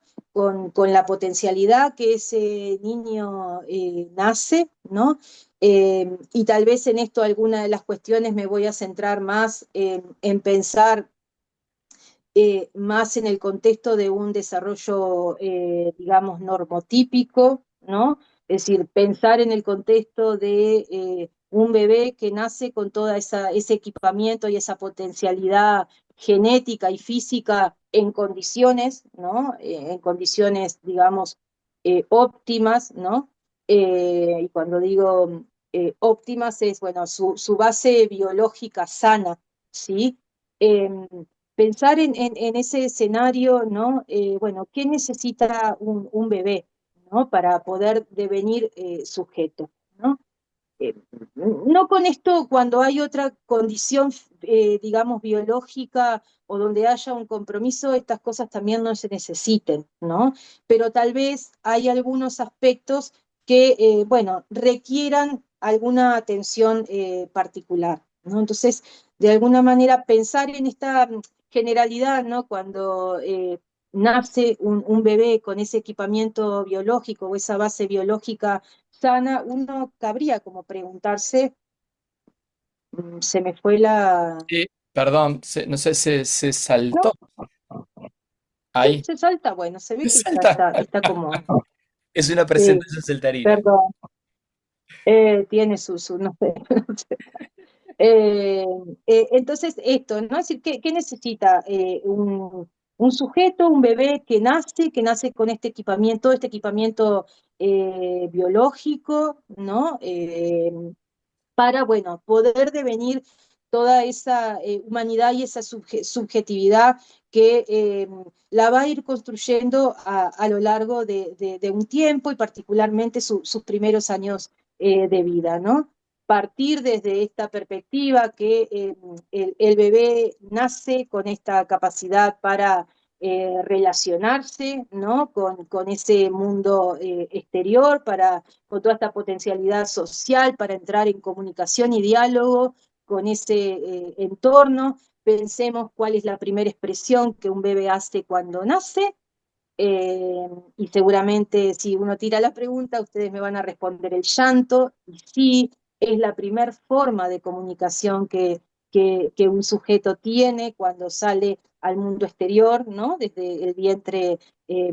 con la potencialidad que ese niño nace, ¿no? Y tal vez en esto alguna de las cuestiones me voy a centrar más en pensar más en el contexto de un desarrollo, digamos, normotípico, ¿no? Es decir, pensar en el contexto de un bebé que nace con todo ese equipamiento y esa potencialidad genética y física en condiciones, ¿no? En condiciones, digamos, óptimas, ¿no? Y cuando digo óptimas es, bueno, su base biológica sana, ¿sí? Pensar en ese escenario, ¿no? Bueno, ¿qué necesita un bebé, ¿no? Para poder devenir sujeto, ¿no? Eh, no con esto cuando hay otra condición, digamos, biológica o donde haya un compromiso, estas cosas también no se necesiten, ¿no? Pero tal vez hay algunos aspectos que, bueno, requieran alguna atención particular, ¿no? Entonces, de alguna manera, pensar en esta generalidad, ¿no? Cuando nace un bebé con ese equipamiento biológico o esa base biológica sana, uno cabría como preguntarse, se me fue la... Perdón, no sé, se ¿No? saltó Sí, ahí. se salta, bueno, se ve Se que ya salta. está como... Es una Sí, presentación saltarina. perdón, tiene no sé, no sé. Entonces, esto, ¿no? Es decir, ¿qué necesita un sujeto, un bebé que nace con este equipamiento biológico, ¿no? Para, bueno, poder devenir toda esa humanidad y esa subjetividad que la va a ir construyendo a lo largo de un tiempo y particularmente sus primeros años de vida, ¿no? Partir desde esta perspectiva que el bebé nace con esta capacidad para relacionarse, ¿no? Con ese mundo exterior, con toda esta potencialidad social para entrar en comunicación y diálogo con ese entorno. Pensemos cuál es la primera expresión que un bebé hace cuando nace, y seguramente si uno tira la pregunta, ustedes me van a responder el llanto, y sí, es la primera forma de comunicación que un sujeto tiene cuando sale al mundo exterior, ¿no? Desde el vientre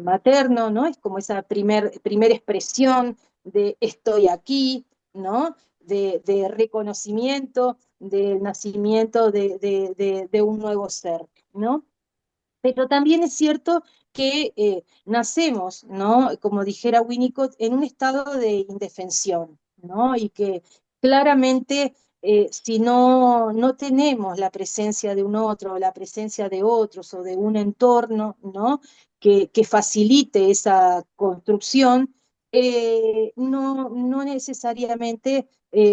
materno, ¿no? Es como esa primer expresión de estoy aquí, ¿no? De reconocimiento, del nacimiento de un nuevo ser, ¿no? Pero también es cierto que nacemos, ¿no? Como dijera Winnicott, en un estado de indefensión, ¿no? Y que claramente si no tenemos la presencia de un otro, la presencia de otros o de un entorno, ¿no? Que facilite esa construcción, no necesariamente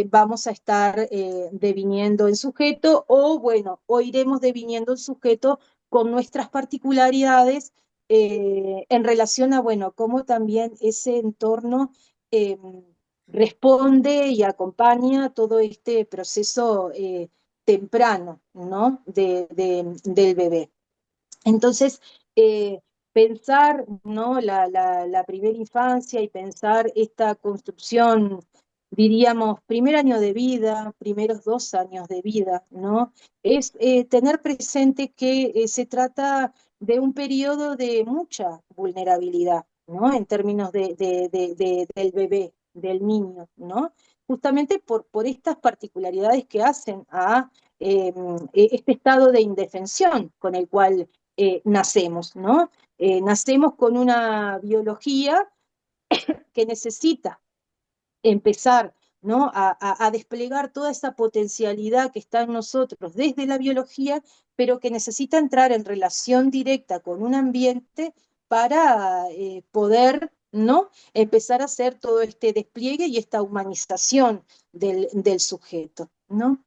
vamos a estar deviniendo en sujeto o, bueno, o iremos deviniendo en sujeto con nuestras particularidades en relación a, bueno, cómo también ese entorno eh, responde y acompaña todo este proceso temprano, ¿no? Del bebé. Entonces, pensar, ¿no? La primera infancia y pensar esta construcción, diríamos, primer año de vida, primeros 2 años de vida, ¿no? Es tener presente que se trata de un periodo de mucha vulnerabilidad, ¿no? En términos del bebé, del niño, ¿no? Justamente por estas particularidades que hacen a este estado de indefensión con el cual nacemos, ¿no? Nacemos con una biología que necesita empezar, ¿no? A desplegar toda esa potencialidad que está en nosotros desde la biología, pero que necesita entrar en relación directa con un ambiente para poder, ¿no? Empezar a hacer todo este despliegue y esta humanización del sujeto, ¿no?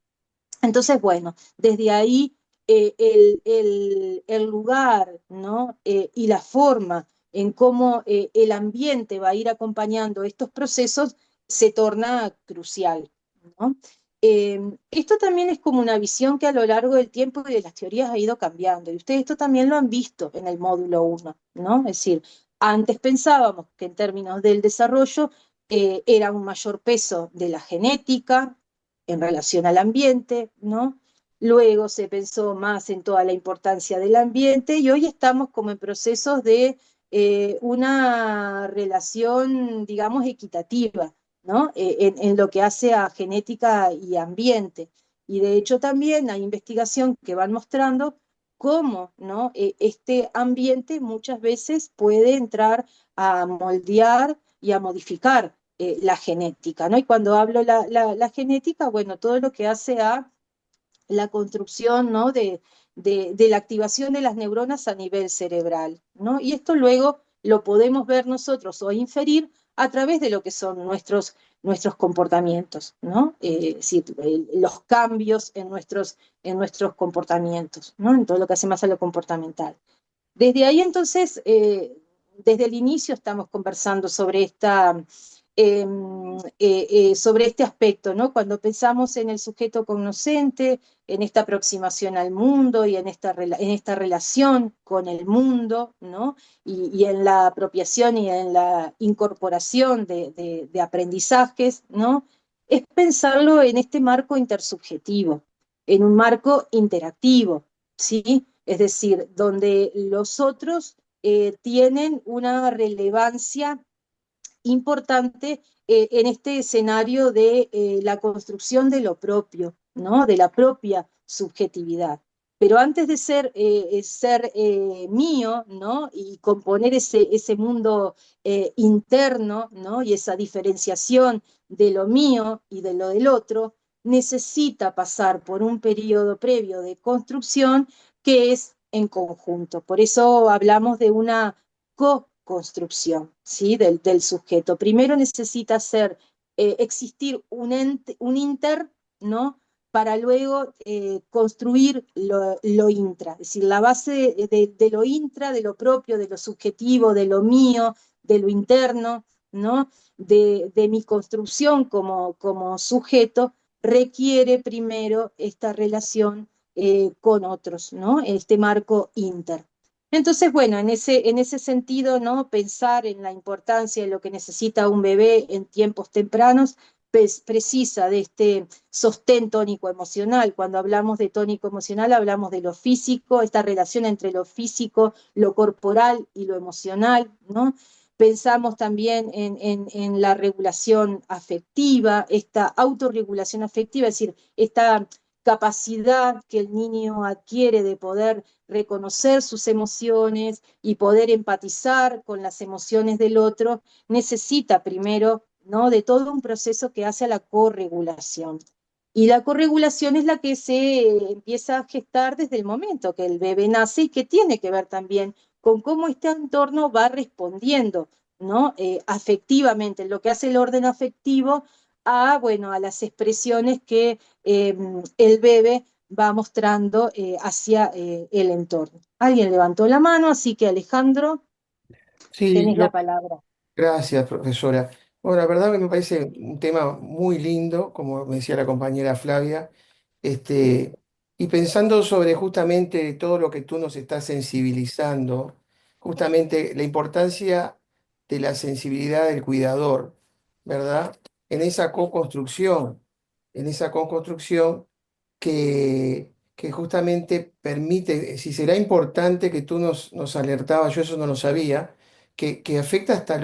Entonces, bueno, desde ahí el lugar, ¿no? Y la forma en cómo el ambiente va a ir acompañando estos procesos se torna crucial, ¿no? Esto también es como una visión que a lo largo del tiempo y de las teorías ha ido cambiando, y ustedes esto también lo han visto en el módulo 1, ¿no? Es decir, Antes pensábamos que en términos del desarrollo era un mayor peso de la genética en relación al ambiente, ¿no? Luego se pensó más en toda la importancia del ambiente y hoy estamos como en procesos de una relación, digamos, equitativa, ¿no? En lo que hace a genética y ambiente. Y de hecho también hay investigación que van mostrando cómo, ¿no? Este ambiente muchas veces puede entrar a moldear y a modificar la genética, ¿no? Y cuando hablo la genética, bueno, todo lo que hace a la construcción, ¿no? de la activación de las neuronas a nivel cerebral, ¿no? Y esto luego lo podemos ver nosotros o inferir a través de lo que son nuestros comportamientos, ¿no? Es decir, los cambios en nuestros comportamientos, ¿no? En todo lo que hace más a lo comportamental. Desde ahí entonces, desde el inicio estamos conversando sobre este aspecto, ¿no? Cuando pensamos en el sujeto cognoscente, en esta aproximación al mundo y en esta relación con el mundo, ¿no? Y en la apropiación y en la incorporación de aprendizajes, ¿no? Es pensarlo en este marco intersubjetivo, en un marco interactivo, ¿sí? Es decir, donde los otros tienen una relevancia importante en este escenario de la construcción de lo propio, ¿no? De la propia subjetividad. Pero antes de ser mío, ¿no? Y componer ese mundo interno, ¿no? Y esa diferenciación de lo mío y de lo del otro, necesita pasar por un periodo previo de construcción que es en conjunto. Por eso hablamos de una co-construcción, ¿sí? del sujeto. Primero necesita existir un inter, ¿no? Para luego construir lo intra, es decir, la base de lo intra, de lo propio, de lo subjetivo, de lo mío, de lo interno, ¿no? De mi construcción como sujeto, requiere primero esta relación con otros, ¿no? Este marco inter. Entonces, bueno, en ese sentido, ¿no? Pensar en la importancia de lo que necesita un bebé en tiempos tempranos precisa de este sostén tónico emocional. Cuando hablamos de tónico emocional, hablamos de lo físico, esta relación entre lo físico, lo corporal y lo emocional, ¿no? Pensamos también en la regulación afectiva, esta autorregulación afectiva, es decir, esta capacidad que el niño adquiere de poder reconocer sus emociones y poder empatizar con las emociones del otro, necesita primero, ¿no? de todo un proceso que hace a la corregulación. Y la corregulación es la que se empieza a gestar desde el momento que el bebé nace y que tiene que ver también con cómo este entorno va respondiendo, ¿no? Afectivamente, lo que hace el orden afectivo bueno, a las expresiones que el bebé va mostrando hacia el entorno. Alguien levantó la mano, así que Alejandro, Sí, tenés la palabra. gracias, profesora. Bueno, la verdad que me parece un tema muy lindo, como me decía la compañera Flavia, y pensando sobre justamente todo lo que tú nos estás sensibilizando, justamente la importancia de la sensibilidad del cuidador, ¿verdad? En esa co-construcción, en esa co-construcción que justamente permite, si será importante que tú nos alertabas, yo eso no lo sabía, que afecta hasta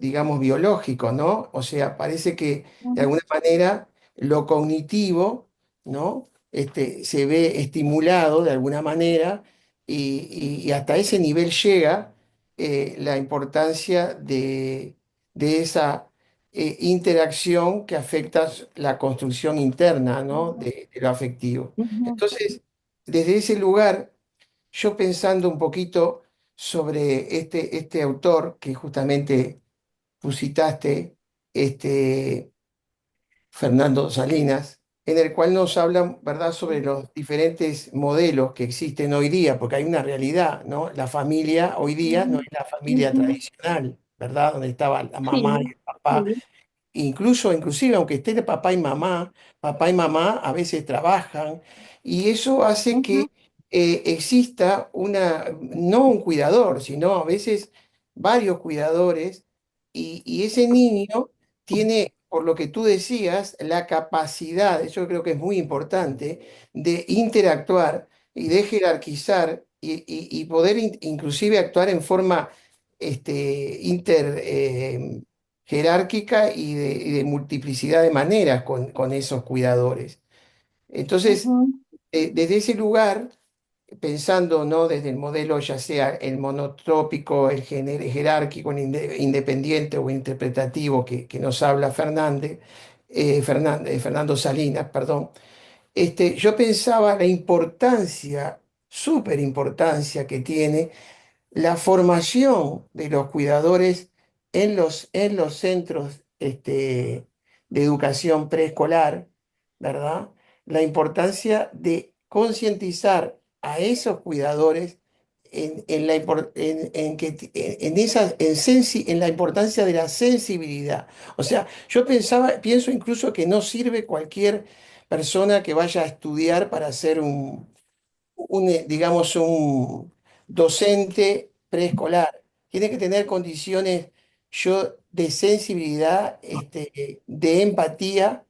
digamos, biológico, ¿no? O sea, parece que de alguna manera lo cognitivo, ¿no? Se ve estimulado de alguna manera y hasta ese nivel llega la importancia de esa interacción que afecta la construcción interna, ¿no? De lo afectivo. Entonces, desde ese lugar, yo pensando un poquito sobre este autor que justamente tú citaste, este, Fernando Salinas, en el cual nos hablan, ¿verdad?, sobre los diferentes modelos que existen hoy día, porque hay una realidad, ¿no? La familia hoy día no es la familia tradicional, ¿verdad? Donde estaba la mamá y Sí, el papá. sí. Inclusive aunque esté papá y mamá a veces trabajan, y eso hace que exista no un cuidador, sino a veces varios cuidadores, y ese niño tiene, por lo que tú decías, la capacidad, eso creo que es muy importante, de interactuar y de jerarquizar y poder inclusive actuar en forma jerárquica y de multiplicidad de maneras con esos cuidadores. Entonces, Ujú, desde ese lugar, pensando, ¿no? Desde el modelo, ya sea el monotrópico, el jerárquico, el independiente o interpretativo que nos habla Fernando Salinas, perdón, yo pensaba la importancia, súper importancia que tiene la formación de los cuidadores en los centros de educación preescolar, ¿verdad? La importancia de concientizar a esos cuidadores en la importancia de la sensibilidad. O sea, pienso incluso que no sirve cualquier persona que vaya a estudiar para ser digamos, un docente preescolar. Tiene que tener condiciones de sensibilidad, de empatía,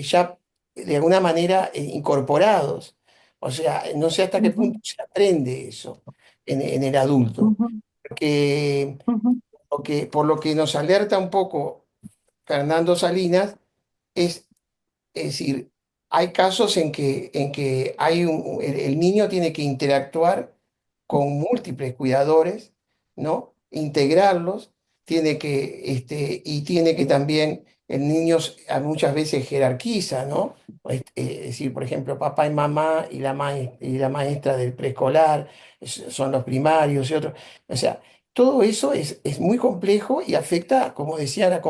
ya de alguna manera incorporados. O sea, no sé hasta qué punto ujú, se aprende eso en el adulto. ujú, Porque ujú, por lo que nos alerta un poco Fernando Salinas, es es decir, hay casos en que el niño tiene que interactuar con múltiples cuidadores, ¿no? Integrarlos, y tiene que también, el niño muchas veces jerarquiza, ¿no? Es decir, por ejemplo, papá y mamá y la maestra del preescolar son los primarios y otros. O sea, todo eso es muy complejo y afecta, como decía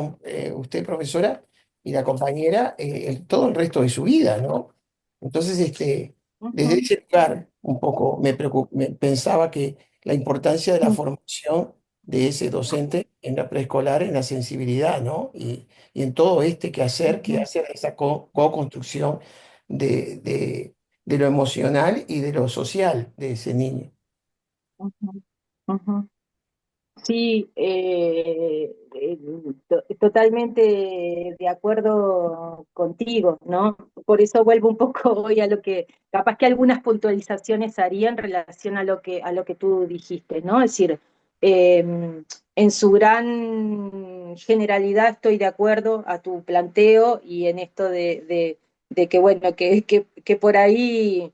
usted, profesora, y la compañera, todo el resto de su vida, ¿no? Entonces, desde ujú, ese lugar, un poco pensaba que la importancia de la ujú, formación de ese docente en la preescolar, en la sensibilidad, ¿no? Y en todo que ujú, hacer esa co-construcción de lo emocional y de lo social de ese niño. ujú, ujú. Sí, totalmente de acuerdo contigo, ¿no? Por eso vuelvo un poco hoy a lo que, capaz que algunas puntualizaciones haría en relación a lo que tú dijiste, ¿no? Es decir, en su gran generalidad estoy de acuerdo a tu planteo y en esto de que, bueno, que por ahí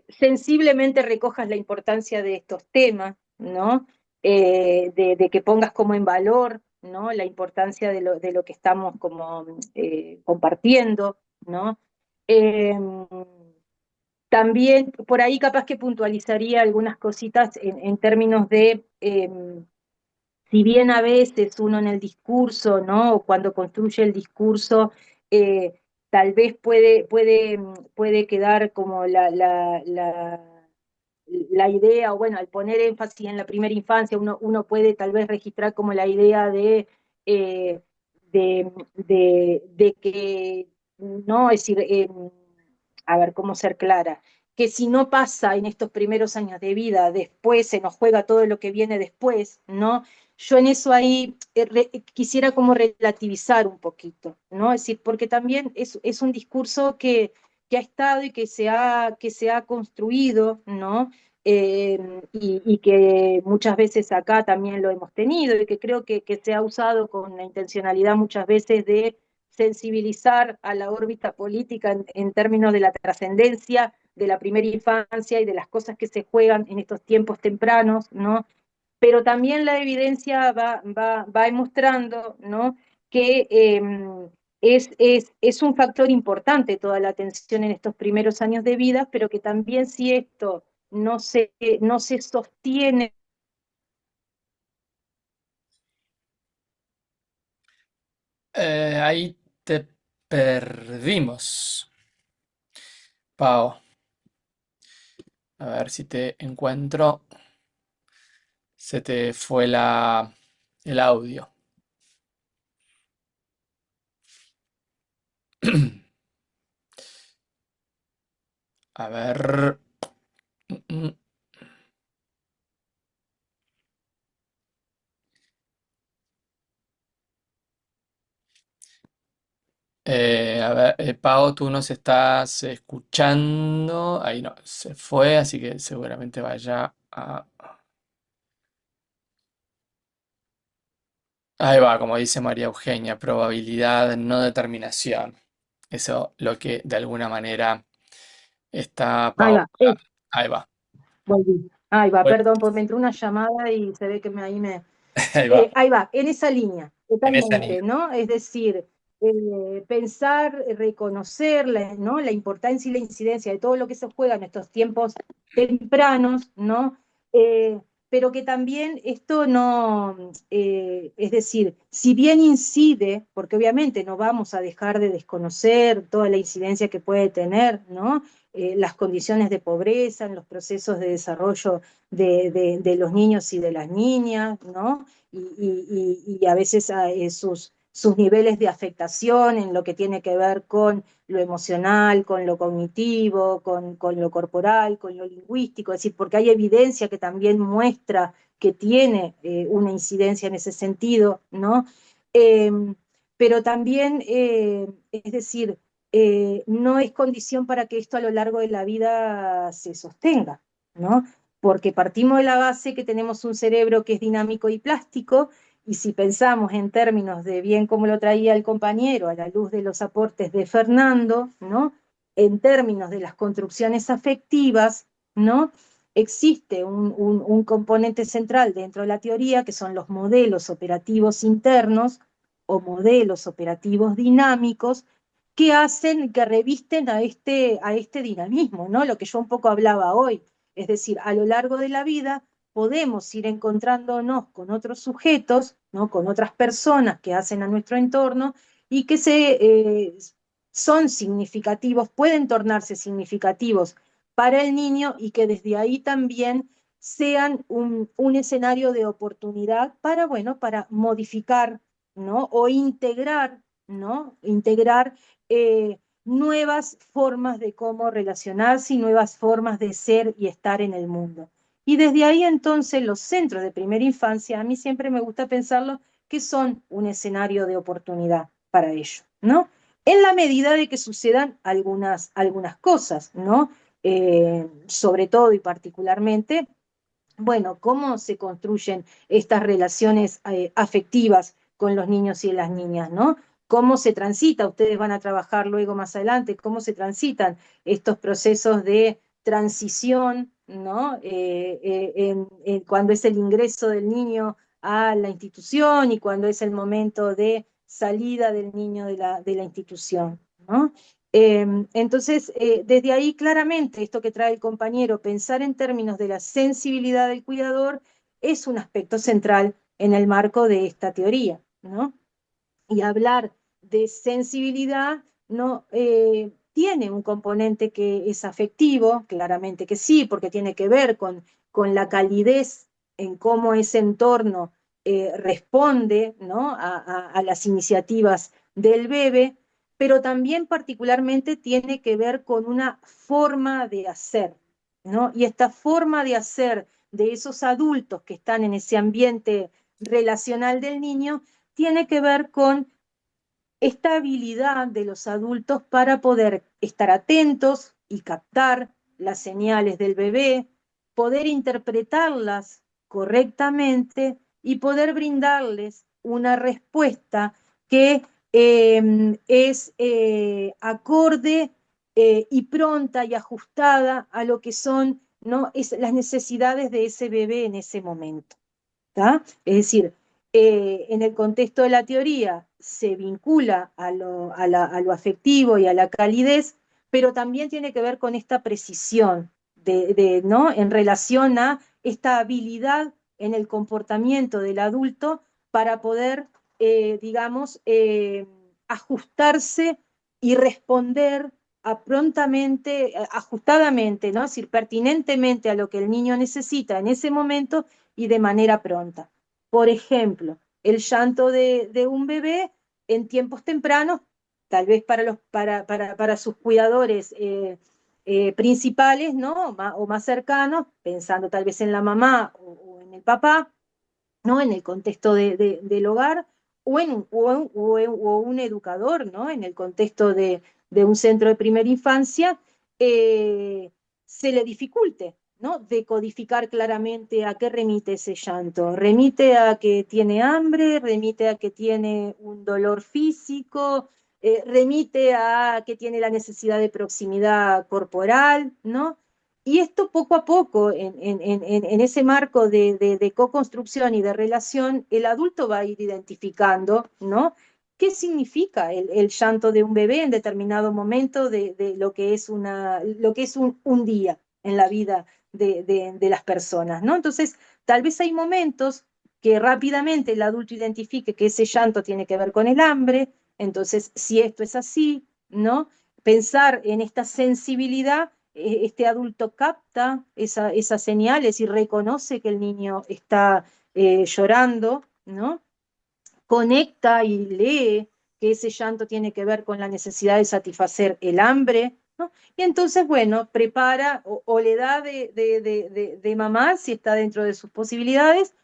sensiblemente recojas la importancia de estos temas, ¿no? De que pongas como en valor, ¿no? La importancia de lo que estamos como compartiendo, ¿no? Eh, También por ahí capaz que puntualizaría algunas cositas en términos de, si bien a veces uno en el discurso, ¿no? O cuando construye el discurso, eh, tal vez puede quedar como la idea, o bueno, al poner énfasis en la primera infancia, uno puede tal vez registrar como la idea eh, de que, no, es decir, a ver, cómo ser clara, que si no pasa en estos primeros años de vida, después se nos juega todo lo que viene después, ¿no? Yo en eso ahí quisiera como relativizar un poquito, ¿no? Es decir, porque también es un discurso que ha estado y que se ha construido, ¿no? Y que muchas veces acá también lo hemos tenido y que creo que se ha usado con la intencionalidad muchas veces de sensibilizar a la órbita política en términos de la trascendencia de la primera infancia y de las cosas que se juegan en estos tiempos tempranos, ¿no? Pero también la evidencia va demostrando, ¿no? Que es un factor importante toda la atención en estos primeros años de vida, pero que también si esto no se sostiene. Ahí te perdimos, Pau. A ver si te encuentro. Se te fue el audio. A ver. mm, a ver, Pau, tú nos estás escuchando. Ahí no, se fue, así que seguramente vaya a... Ahí va, como dice María Eugenia, probabilidad, no determinación. Eso lo que de alguna manera está Ahí Paola. va, Ahí va. volví. Ahí va, Bueno, perdón, pues me entró una llamada y se ve que ahí me... ahí va. Ahí va, en esa línea, En esa totalmente, línea. ¿no? Es decir, pensar, reconocer ¿no? La importancia y la incidencia de todo lo que se juega en estos tiempos tempranos, ¿no? Eh, pero que también esto no, es decir, si bien incide, porque obviamente no vamos a dejar de desconocer toda la incidencia que puede tener, ¿no? Las condiciones de pobreza en los procesos de desarrollo de los niños y de las niñas, ¿no? Y a veces sus niveles de afectación en lo que tiene que ver con lo emocional, con lo cognitivo, con lo corporal, con lo lingüístico, es decir, porque hay evidencia que también muestra que tiene una incidencia en ese sentido, ¿no? Eh, pero también, es decir, no es condición para que esto a lo largo de la vida se sostenga, ¿no? Porque partimos de la base que tenemos un cerebro que es dinámico y plástico, y si pensamos en términos de bien como lo traía el compañero, a la luz de los aportes de Fernando, ¿no? En términos de las construcciones afectivas, ¿no? Existe un componente central dentro de la teoría, que son los modelos operativos internos o modelos operativos dinámicos, que hacen, que revisten a este dinamismo, ¿no? Lo que yo un poco hablaba hoy. Es decir, a lo largo de la vida podemos ir encontrándonos con otros sujetos, ¿no? Con otras personas que hacen a nuestro entorno y que son significativos, pueden tornarse significativos para el niño y que desde ahí también sean un escenario de oportunidad para, bueno, para modificar, ¿no? O integrar, ¿no? Integrar nuevas formas de cómo relacionarse y nuevas formas de ser y estar en el mundo. Y desde ahí entonces los centros de primera infancia, a mí siempre me gusta pensarlo que son un escenario de oportunidad para ello, ¿no? En la medida de que sucedan algunas cosas, ¿no? Sobre todo y particularmente, bueno, cómo se construyen estas relaciones afectivas con los niños y las niñas, ¿no? Cómo se transita, ustedes van a trabajar luego más adelante, cómo se transitan estos procesos de transición, ¿no? Cuando es el ingreso del niño a la institución y cuando es el momento de salida del niño de la institución, ¿no? Entonces, desde ahí claramente, esto que trae el compañero, pensar en términos de la sensibilidad del cuidador es un aspecto central en el marco de esta teoría, ¿no? Y hablar de sensibilidad no tiene un componente que es afectivo, claramente que sí, porque tiene que ver con la calidez en cómo ese entorno responde, ¿no? A las iniciativas del bebé, pero también particularmente tiene que ver con una forma de hacer, ¿no? Y esta forma de hacer de esos adultos que están en ese ambiente relacional del niño tiene que ver con esta habilidad de los adultos para poder estar atentos y captar las señales del bebé, poder interpretarlas correctamente y poder brindarles una respuesta que es acorde y pronta y ajustada a lo que son, ¿no? Las necesidades de ese bebé en ese momento. ¿Tá? Es decir, en el contexto de la teoría se vincula a lo afectivo y a la calidez, pero también tiene que ver con esta precisión ¿no? En relación a esta habilidad en el comportamiento del adulto para poder, digamos, ajustarse y responder prontamente, ajustadamente, ¿no? Es decir, pertinentemente a lo que el niño necesita en ese momento y de manera pronta. Por ejemplo, el llanto de un bebé en tiempos tempranos, tal vez para sus cuidadores principales, ¿no? O más cercanos, pensando tal vez en la mamá o en el papá, ¿no? En el contexto del hogar, o un educador, ¿no? En el contexto de un centro de primera infancia, se le dificulte, ¿no? Decodificar claramente a qué remite ese llanto. Remite a que tiene hambre, remite a que tiene un dolor físico, remite a que tiene la necesidad de proximidad corporal, ¿no? Y esto poco a poco, en ese marco de co-construcción y de relación, el adulto va a ir identificando, ¿no? ¿Qué significa el llanto de un bebé en determinado momento de lo que es, lo que es un día en la vida de las personas, ¿no? Entonces, tal vez hay momentos que rápidamente el adulto identifique que ese llanto tiene que ver con el hambre, entonces, si esto es así, ¿no? Pensar en esta sensibilidad, este adulto capta esas señales y reconoce que el niño está llorando, ¿no? Conecta y lee que ese llanto tiene que ver con la necesidad de satisfacer el hambre, ¿no? Y entonces, bueno, prepara o le da de mamar si está dentro de sus posibilidades,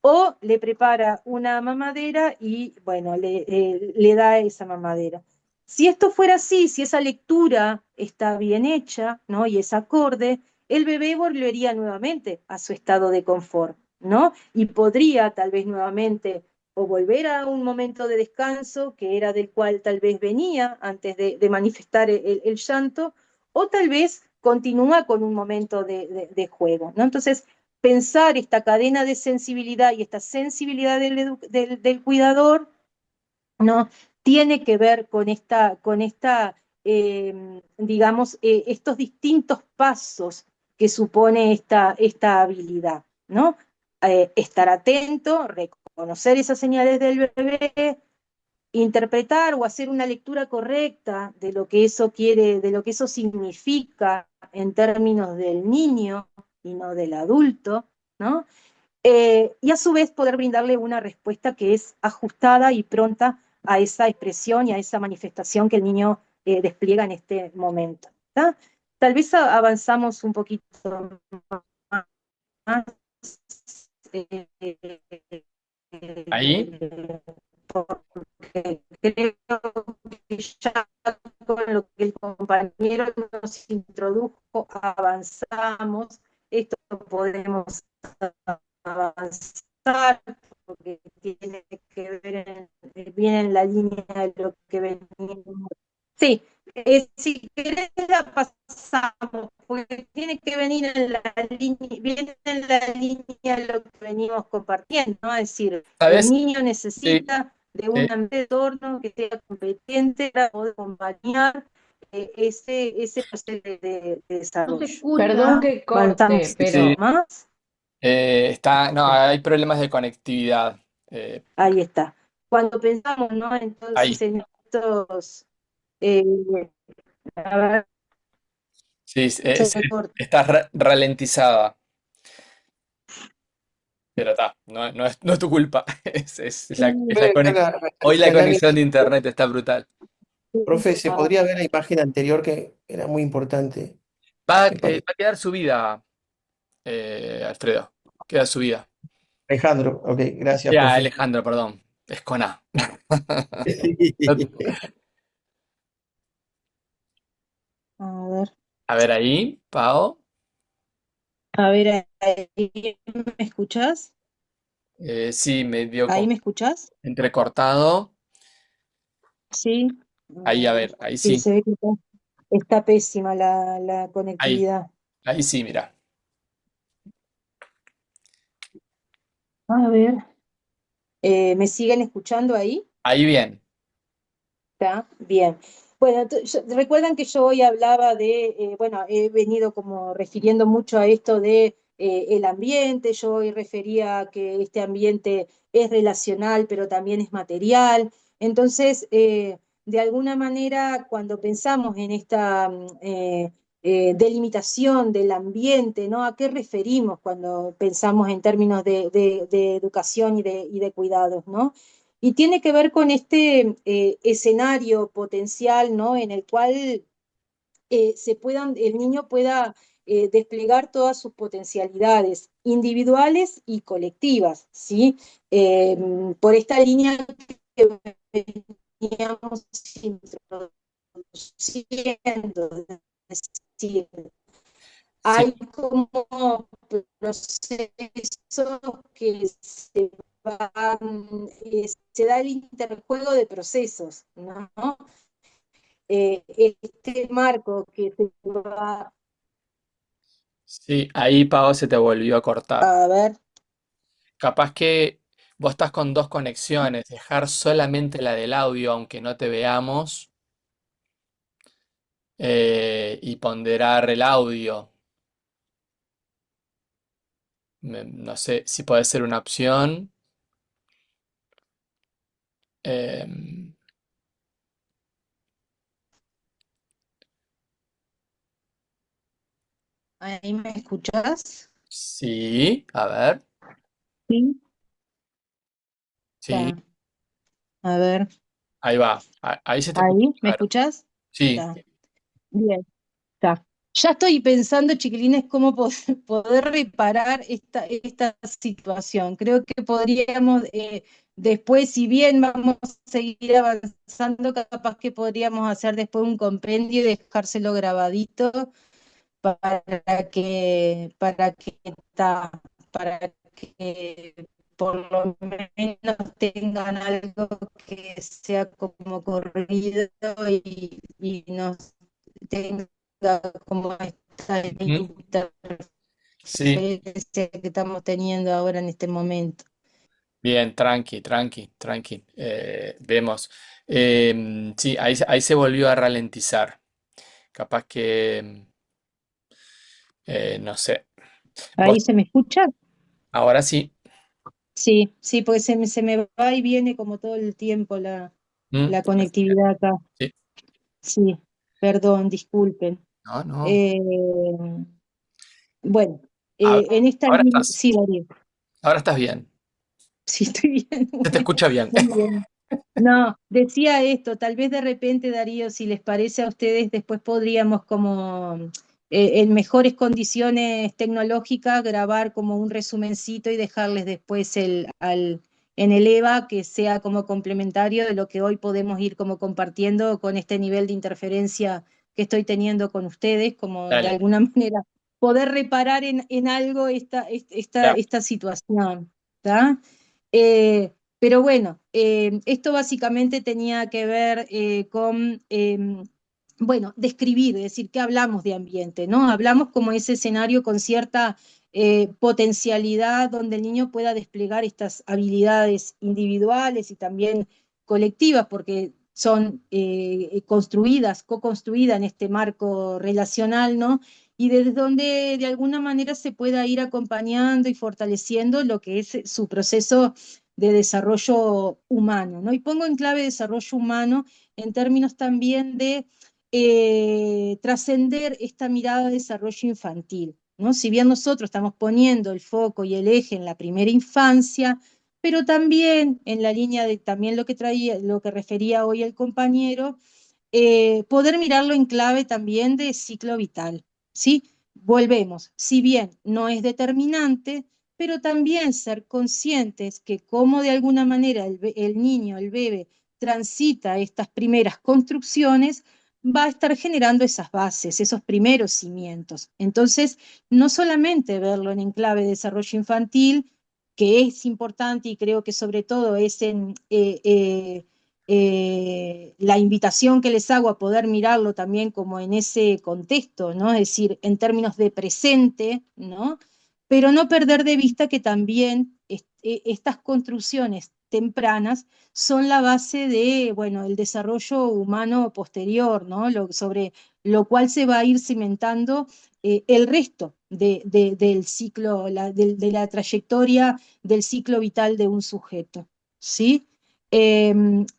o le prepara una mamadera y, bueno, le da esa mamadera. Si esto fuera así, si esa lectura está bien hecha, ¿no? Y es acorde, el bebé volvería nuevamente a su estado de confort, ¿no? Y podría tal vez nuevamente o volver a un momento de descanso que era del cual tal vez venía antes de manifestar el llanto, o tal vez continúa con un momento de juego, ¿no? Entonces, pensar esta cadena de sensibilidad y esta sensibilidad del cuidador, ¿no? Tiene que ver con esta digamos, estos distintos pasos que supone esta habilidad, ¿no? Estar atento, reconocer esas señales del bebé, interpretar o hacer una lectura correcta de lo que eso quiere, de lo que eso significa en términos del niño y no del adulto, ¿no? Y a su vez poder brindarle una respuesta que es ajustada y pronta a esa expresión y a esa manifestación que el niño despliega en este momento. ¿Tá? Tal vez avanzamos un poquito más, eh, Ahí, porque creo que ya con lo que el compañero nos introdujo avanzamos, esto podemos avanzar porque tiene que ver bien en la línea de lo que venimos. Sí, si querés la pasamos, porque tiene que venir en la línea, viene en la línea de lo que venimos compartiendo, ¿no? Es decir, el ¿sabes? niño Sí, necesita de un eh, entorno que sea competente para poder acompañar ese proceso de No se desarrollo. Perdón escucha. que corte, Avanzamos sí, sí, pero más. no, hay problemas de conectividad. eh, Ahí está. Cuando pensamos, ¿no? ahí, Entonces en estos, eh, a ver, sí, se corta. está ralentizada, pero está, no es tu culpa. Puede ver Hoy la la lámina. conexión de internet está brutal. Profe, ¿se podría ver la imagen anterior que era muy importante? Me parece. Va a quedar subida, Alfredo. Queda subida. Alejandro, ok, gracias, profe. Alejandro, perdón. Es con A. No- A ver, A ver ahí, Pau. ahí me escuchás. Sí, medio ¿Ahí como me escuchás? entrecortado. Sí. Ahí, a ver, ahí Sí, sí. se ve que está pésima la Ahí, conectividad. ahí sí, mira. A ver, ¿me siguen escuchando ahí? Ahí bien. ¿Está? Bien. Bueno, recuerdan que yo hoy hablaba bueno, he venido como refiriendo mucho a esto de el ambiente, yo hoy refería a que este ambiente es relacional, pero también es material. Entonces, de alguna manera, cuando pensamos en esta delimitación del ambiente, ¿no? ¿A qué referimos cuando pensamos en términos de educación y de cuidados, ¿no? Y tiene que ver con este escenario potencial, ¿no? En el cual el niño pueda desplegar todas sus potencialidades individuales y colectivas, ¿sí? Por esta línea que veníamos introduciendo, es decir, Sí, hay como procesos que se da el interjuego de procesos, ¿no? Este marco que se va sí, ahí Pau se te volvió a cortar. a ver, Capaz que vos estás con dos conexiones, dejar solamente la del audio aunque no te veamos y ponderar el audio. No sé si puede ser una opción. Em, ¿ahí me escuchás? sí, a ver, Sí. sí, Está, a ver, ahí va. Ahí se te escucha ¿ahí me claro. escuchás? Sí, Está, bien. Está. Ya estoy pensando, chiquilines, cómo poder reparar esta situación. Creo que podríamos, después, si bien vamos a seguir avanzando, capaz que podríamos hacer después un compendio y dejárselo grabadito para que, para que por lo menos tengan algo que sea como corrido y nos tenga como esta ujú, sí, interferencia que estamos teniendo ahora en este momento. bien, tranqui, tranqui, tranqui. Vemos. Sí, ahí se volvió a ralentizar. Capaz que, no sé. Vos, ¿Ahí se me escucha? ahora sí. Sí, sí, porque se me va y viene como todo el tiempo ¿Mm? la conectividad acá. Sí. Sí, perdón, disculpen. No, no. Eh, bueno, A- en esta Ahora línea, estás, sí, Darío, ahora estás bien. sí estoy bien, Se te bueno, escucha bien. muy bien. No, decía esto, tal vez de repente, Darío, si les parece a ustedes, después podríamos como en mejores condiciones tecnológicas grabar como un resumencito y dejarles después en el EVA que sea como complementario de lo que hoy podemos ir como compartiendo con este nivel de interferencia que estoy teniendo con ustedes, como de Dale. alguna manera poder reparar en algo Ya. esta situación, ¿está? Pero bueno, esto básicamente tenía que ver con, bueno, describir, es decir, que hablamos de ambiente, ¿no? Hablamos como ese escenario con cierta potencialidad donde el niño pueda desplegar estas habilidades individuales y también colectivas, porque son construidas, co-construidas en este marco relacional, ¿no? Y desde donde de alguna manera se pueda ir acompañando y fortaleciendo lo que es su proceso de desarrollo humano, ¿no? Y pongo en clave desarrollo humano en términos también de trascender esta mirada de desarrollo infantil, ¿no? Si bien nosotros estamos poniendo el foco y el eje en la primera infancia, pero también en la línea de también lo que refería hoy el compañero, poder mirarlo en clave también de ciclo vital, ¿sí? Volvemos, si bien no es determinante, pero también ser conscientes que como de alguna manera el niño, el bebé, transita estas primeras construcciones, va a estar generando esas bases, esos primeros cimientos. Entonces, no solamente verlo en enclave de desarrollo infantil, que es importante y creo que sobre todo es en la invitación que les hago a poder mirarlo también como en ese contexto, ¿no? Es decir, en términos de presente, ¿no? Pero no perder de vista que también estas construcciones tempranas son la base de, bueno, el desarrollo humano posterior, ¿no? Sobre lo cual se va a ir cimentando el resto del ciclo, de la trayectoria del ciclo vital de un sujeto, ¿sí?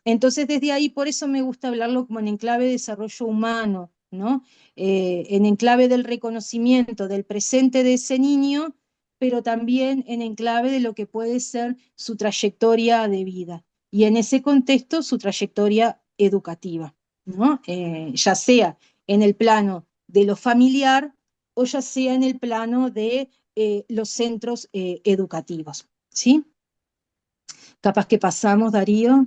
Entonces, desde ahí, por eso me gusta hablarlo como en enclave de desarrollo humano, ¿no? En enclave del reconocimiento del presente de ese niño, pero también en enclave de lo que puede ser su trayectoria de vida. Y en ese contexto, su trayectoria educativa, ¿no? Ya sea en el plano de lo familiar o ya sea en el plano de los centros educativos, ¿sí? Capaz que pasamos, Darío.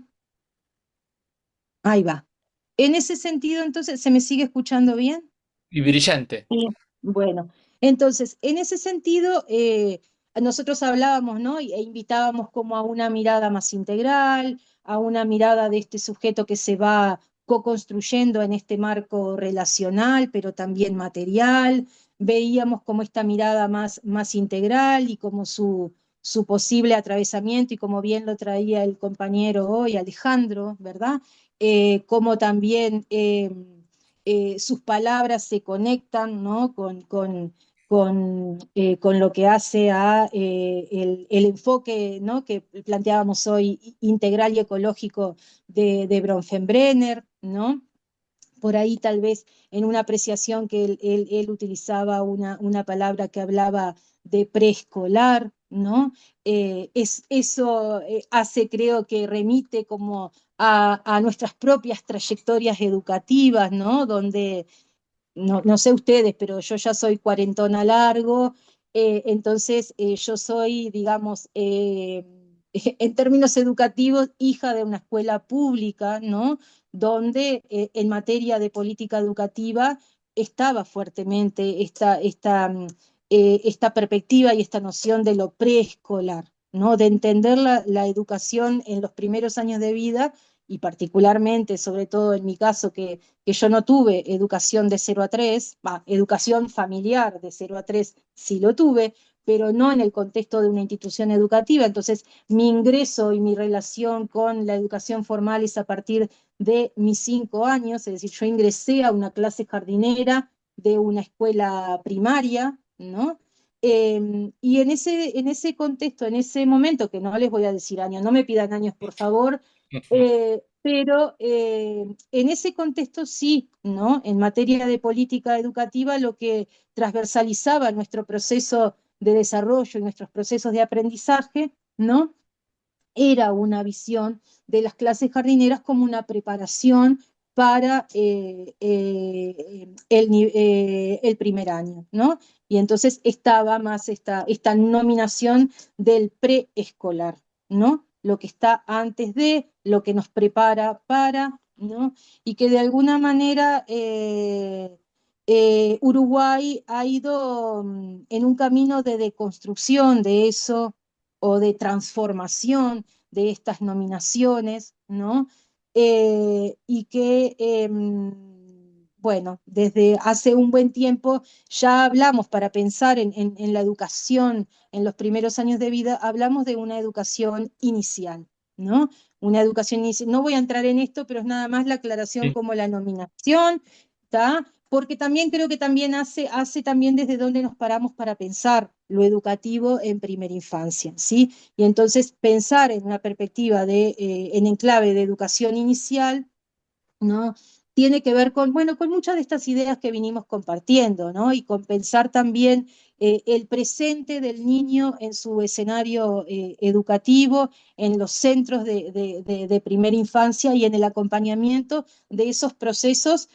Ahí va. En ese sentido, entonces, ¿se me sigue escuchando bien? Y brillante. Sí. Bueno, entonces, en ese sentido, nosotros hablábamos, ¿no? E invitábamos como a una mirada más integral, a una mirada de este sujeto que se va co-construyendo en este marco relacional, pero también material. Veíamos como esta mirada más integral y como su posible atravesamiento, y como bien lo traía el compañero hoy, Alejandro, ¿verdad? Como también sus palabras se conectan, ¿no? Con lo que hace a el enfoque, ¿no? Que planteábamos hoy, integral y ecológico de Bronfenbrenner, ¿no? Por ahí tal vez en una apreciación que él utilizaba una palabra que hablaba de preescolar, ¿no? Eso hace, creo que remite como a nuestras propias trayectorias educativas, ¿no? Donde no sé ustedes, pero yo ya soy cuarentona largo, entonces yo soy, digamos, en términos educativos, hija de una escuela pública, ¿no? Donde en materia de política educativa estaba fuertemente esta perspectiva y esta noción de lo preescolar, ¿no? De entender la educación en los primeros años de vida y particularmente, sobre todo en mi caso, que yo no tuve educación de 0 a 3, educación familiar de 0 a 3 sí lo tuve, pero no en el contexto de una institución educativa. Entonces, mi ingreso y mi relación con la educación formal es a partir de mis 5 años, es decir, yo ingresé a una clase jardinera de una escuela primaria, ¿no? Y en ese contexto, en ese momento, que no les voy a decir años, no me pidan años, por favor, pero en ese contexto sí, ¿no? En materia de política educativa, lo que transversalizaba nuestro proceso de desarrollo y nuestros procesos de aprendizaje, ¿no? Era una visión de las clases jardineras como una preparación para el primer año, ¿no? Y entonces estaba más esta nominación del preescolar, ¿no? Lo que está antes de, lo que nos prepara para, ¿no? Y que de alguna manera Uruguay ha ido en un camino de deconstrucción de eso o de transformación de estas nominaciones, ¿no? Y que, bueno, desde hace un buen tiempo ya hablamos, para pensar en la educación en los primeros años de vida, hablamos de una educación inicial, ¿no? Una educación inicial. No voy a entrar en esto, pero es nada más la aclaración Sí. como la nominación, ¿está? Porque también creo que también hace también desde donde nos paramos para pensar lo educativo en primera infancia, ¿sí? Y entonces pensar en una perspectiva en enclave de educación inicial, ¿no? Tiene que ver con, bueno, con muchas de estas ideas que vinimos compartiendo, ¿no? Y con pensar también el presente del niño en su escenario educativo, en los centros de primera infancia y en el acompañamiento de esos procesos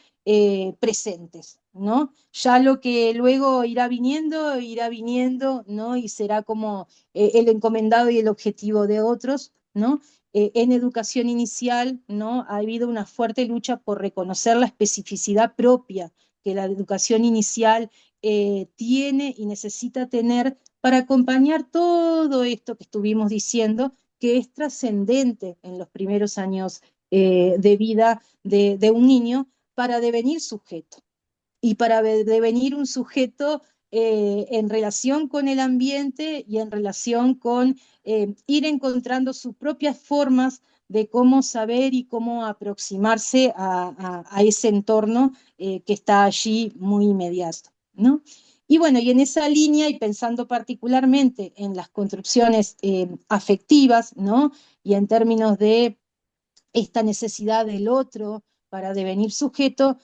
presentes, ¿no? Ya lo que luego irá viniendo, ¿no? Y será como el encomendado y el objetivo de otros, ¿no? En educación inicial, ¿no? Ha habido una fuerte lucha por reconocer la especificidad propia que la educación inicial tiene y necesita tener para acompañar todo esto que estuvimos diciendo, que es trascendente en los primeros años de vida de un niño para devenir sujeto y para devenir un sujeto en relación con el ambiente y en relación con ir encontrando sus propias formas de cómo saber y cómo aproximarse a ese entorno que está allí muy inmediato, ¿no? Y bueno, y en esa línea, y pensando particularmente en las construcciones afectivas, ¿no? Y en términos de esta necesidad del otro para devenir sujeto,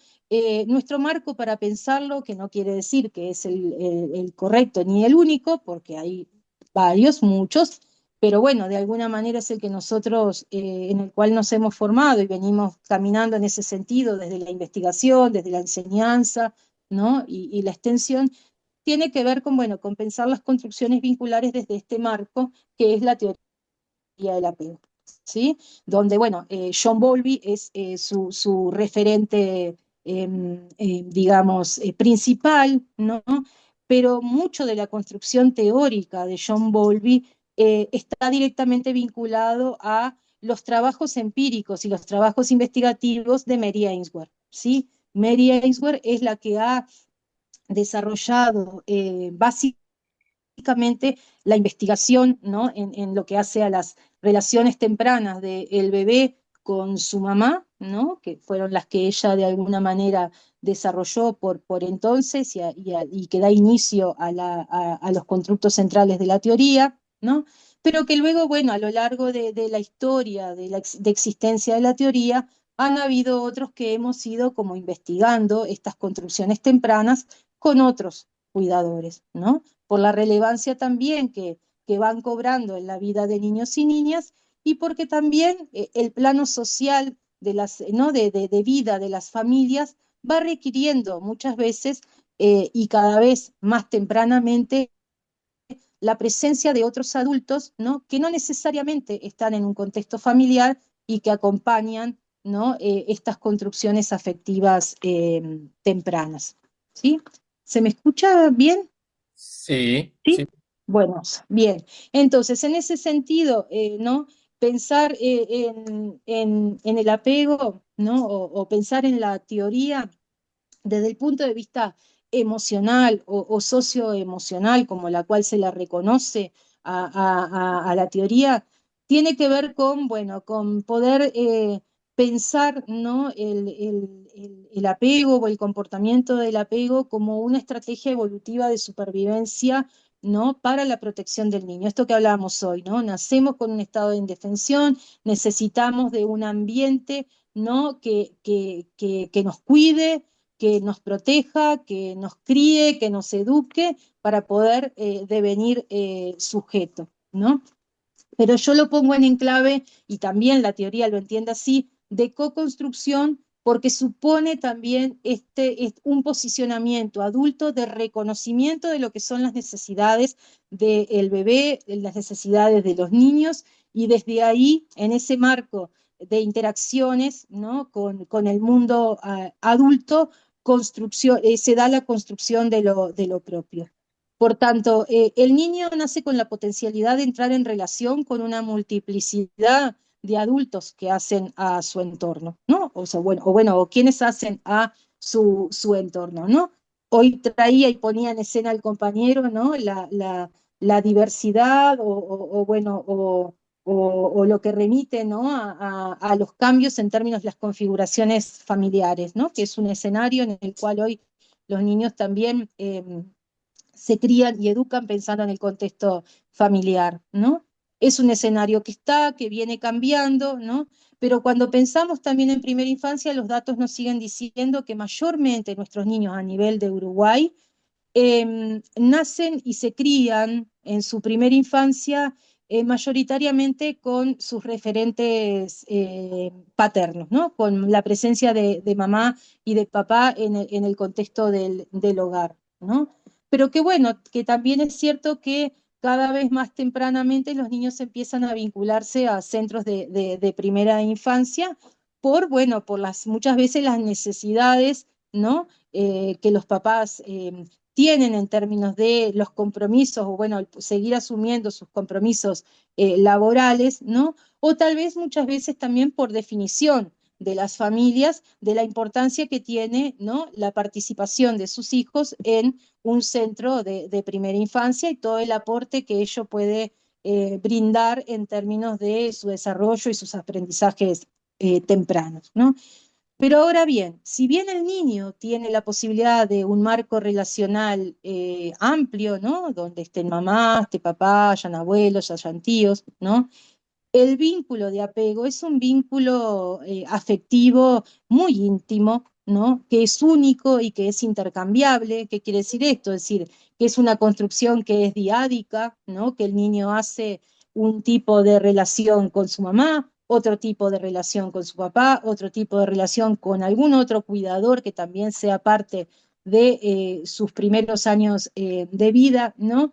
nuestro marco para pensarlo, que no quiere decir que es el correcto ni el único, porque hay varios, muchos, pero bueno, de alguna manera es el que nosotros, en el cual nos hemos formado y venimos caminando en ese sentido desde la investigación, desde la enseñanza, ¿no? Y la extensión, tiene que ver con, bueno, con pensar las construcciones vinculares desde este marco, que es la teoría del apego, ¿sí? Donde, bueno, John Bowlby es su referente, digamos, principal, ¿no? Pero mucho de la construcción teórica de John Bowlby está directamente vinculado a los trabajos empíricos y los trabajos investigativos de Mary Ainsworth, ¿sí? Mary Ainsworth es la que ha desarrollado básicamente la investigación, ¿no? En lo que hace a las relaciones tempranas del bebé con su mamá, ¿no? Que fueron las que ella de alguna manera desarrolló por entonces y que da inicio a los constructos centrales de la teoría, ¿no? Pero que luego, bueno, a lo largo de la historia de existencia de la teoría, han habido otros que hemos ido como investigando estas construcciones tempranas con otros cuidadores, ¿no? Por la relevancia también que van cobrando en la vida de niños y niñas, y porque también el plano social ¿no? de vida de las familias va requiriendo muchas veces y cada vez más tempranamente la presencia de otros adultos, ¿no? Que no necesariamente están en un contexto familiar y que acompañan, ¿no? Estas construcciones afectivas tempranas, ¿sí? ¿Se me escucha bien? Sí, ¿Sí? sí. Bueno, bien. Entonces, en ese sentido, ¿no? Pensar en el apego, ¿no? O pensar en la teoría desde el punto de vista emocional o socioemocional, como la cual se la reconoce a la teoría, tiene que ver con, bueno, con poder pensar, ¿no? El apego o el comportamiento del apego como una estrategia evolutiva de supervivencia, ¿no? Para la protección del niño. Esto que hablábamos hoy, ¿no? Nacemos con un estado de indefensión, necesitamos de un ambiente, ¿no? Que nos cuide, que nos proteja, que nos críe, que nos eduque para poder devenir sujeto, ¿no? Pero yo lo pongo en enclave, y también la teoría lo entiende así, de co-construcción, porque supone también un posicionamiento adulto de reconocimiento de lo que son las necesidades del bebé, las necesidades de los niños, y desde ahí, en ese marco de interacciones, ¿no? con el mundo adulto, se da la construcción de lo propio. Por tanto, el niño nace con la potencialidad de entrar en relación con una multiplicidad de adultos que hacen a su entorno, ¿no? O sea, o quienes hacen a su entorno, ¿no? Hoy traía y ponía en escena el compañero, ¿no? La diversidad o lo que remite, ¿no? A los cambios en términos de las configuraciones familiares, ¿no? Que es un escenario en el cual hoy los niños también se crían y educan pensando en el contexto familiar, ¿no? Es un escenario que está, que viene cambiando, ¿no? Pero cuando pensamos también en primera infancia, los datos nos siguen diciendo que mayormente nuestros niños a nivel de Uruguay nacen y se crían en su primera infancia mayoritariamente con sus referentes paternos, ¿no? Con la presencia de mamá y de papá en el contexto del hogar, ¿no? Pero que bueno, que también es cierto que cada vez más tempranamente los niños empiezan a vincularse a centros de primera infancia bueno, por muchas veces las necesidades, ¿no? Que los papás tienen en términos de los compromisos, o bueno, seguir asumiendo sus compromisos laborales, ¿no? O tal vez muchas veces también por definición de las familias, de la importancia que tiene, ¿no? La participación de sus hijos en un centro de primera infancia y todo el aporte que ello puede brindar en términos de su desarrollo y sus aprendizajes tempranos, ¿no? Pero ahora bien, si bien el niño tiene la posibilidad de un marco relacional amplio, ¿no? Donde estén mamá, esté papá, hayan abuelos, hayan tíos, ¿no? El vínculo de apego es un vínculo afectivo muy íntimo, ¿no? Que es único y que es intercambiable. ¿Qué quiere decir esto? Es decir, que es una construcción que es diádica, ¿no? Que el niño hace un tipo de relación con su mamá, otro tipo de relación con su papá, otro tipo de relación con algún otro cuidador que también sea parte de sus primeros años de vida, ¿no?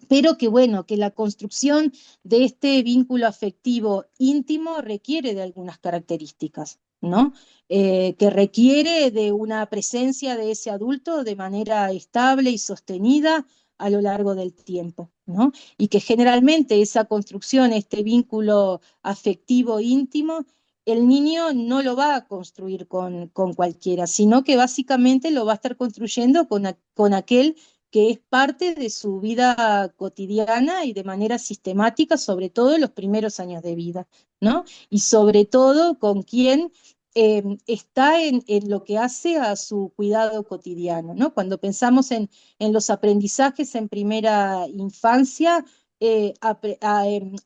Pero que bueno, que la construcción de este vínculo afectivo íntimo requiere de algunas características, ¿no? Que requiere de una presencia de ese adulto de manera estable y sostenida a lo largo del tiempo, ¿no? Y que generalmente esa construcción, este vínculo afectivo íntimo, el niño no lo va a construir con cualquiera, sino que básicamente lo va a estar construyendo con aquel que es parte de su vida cotidiana y de manera sistemática, sobre todo en los primeros años de vida, ¿no? Y sobre todo con quien está en lo que hace a su cuidado cotidiano, ¿no? Cuando pensamos en los aprendizajes en primera infancia,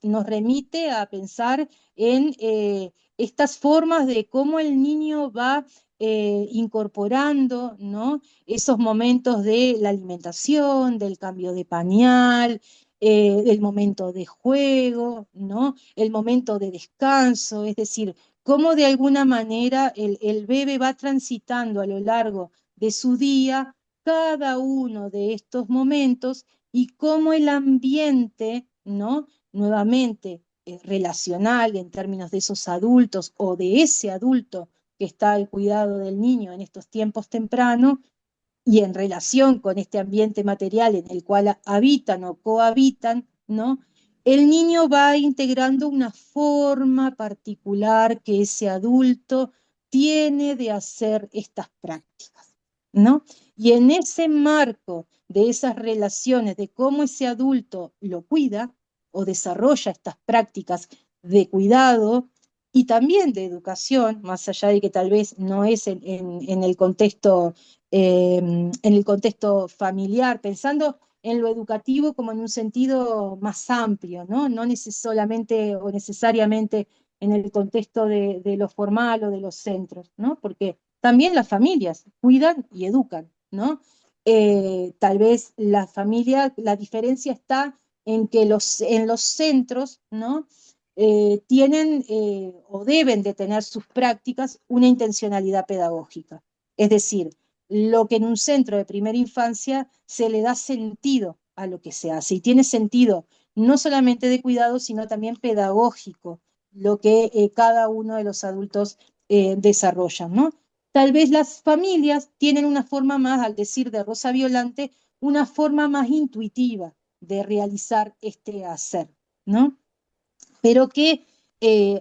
nos remite a pensar en estas formas de cómo el niño va incorporando, ¿no? Esos momentos de la alimentación, del cambio de pañal, del momento de juego, ¿no? El momento de descanso, es decir, cómo de alguna manera el bebé va transitando a lo largo de su día cada uno de estos momentos y cómo el ambiente, ¿no? Nuevamente, relacional en términos de esos adultos o de ese adulto que está al cuidado del niño en estos tiempos tempranos, y en relación con este ambiente material en el cual habitan o cohabitan, ¿no? El niño va integrando una forma particular que ese adulto tiene de hacer estas prácticas, ¿no? Y en ese marco de esas relaciones, de cómo ese adulto lo cuida o desarrolla estas prácticas de cuidado y también de educación, más allá de que tal vez no es en el contexto familiar, pensando en lo educativo como en un sentido más amplio, ¿no? No solamente o necesariamente en el contexto de lo formal o de los centros, ¿no? Porque también las familias cuidan y educan, ¿no? Tal vez la familia, la diferencia está en que en los centros, ¿no? Tienen o deben de tener sus prácticas una intencionalidad pedagógica. Es decir, lo que en un centro de primera infancia se le da sentido a lo que se hace y tiene sentido no solamente de cuidado, sino también pedagógico, lo que cada uno de los adultos desarrollan, ¿no? Tal vez las familias tienen una forma más, al decir de Rosa Violante, una forma más intuitiva de realizar este hacer, ¿no? Pero que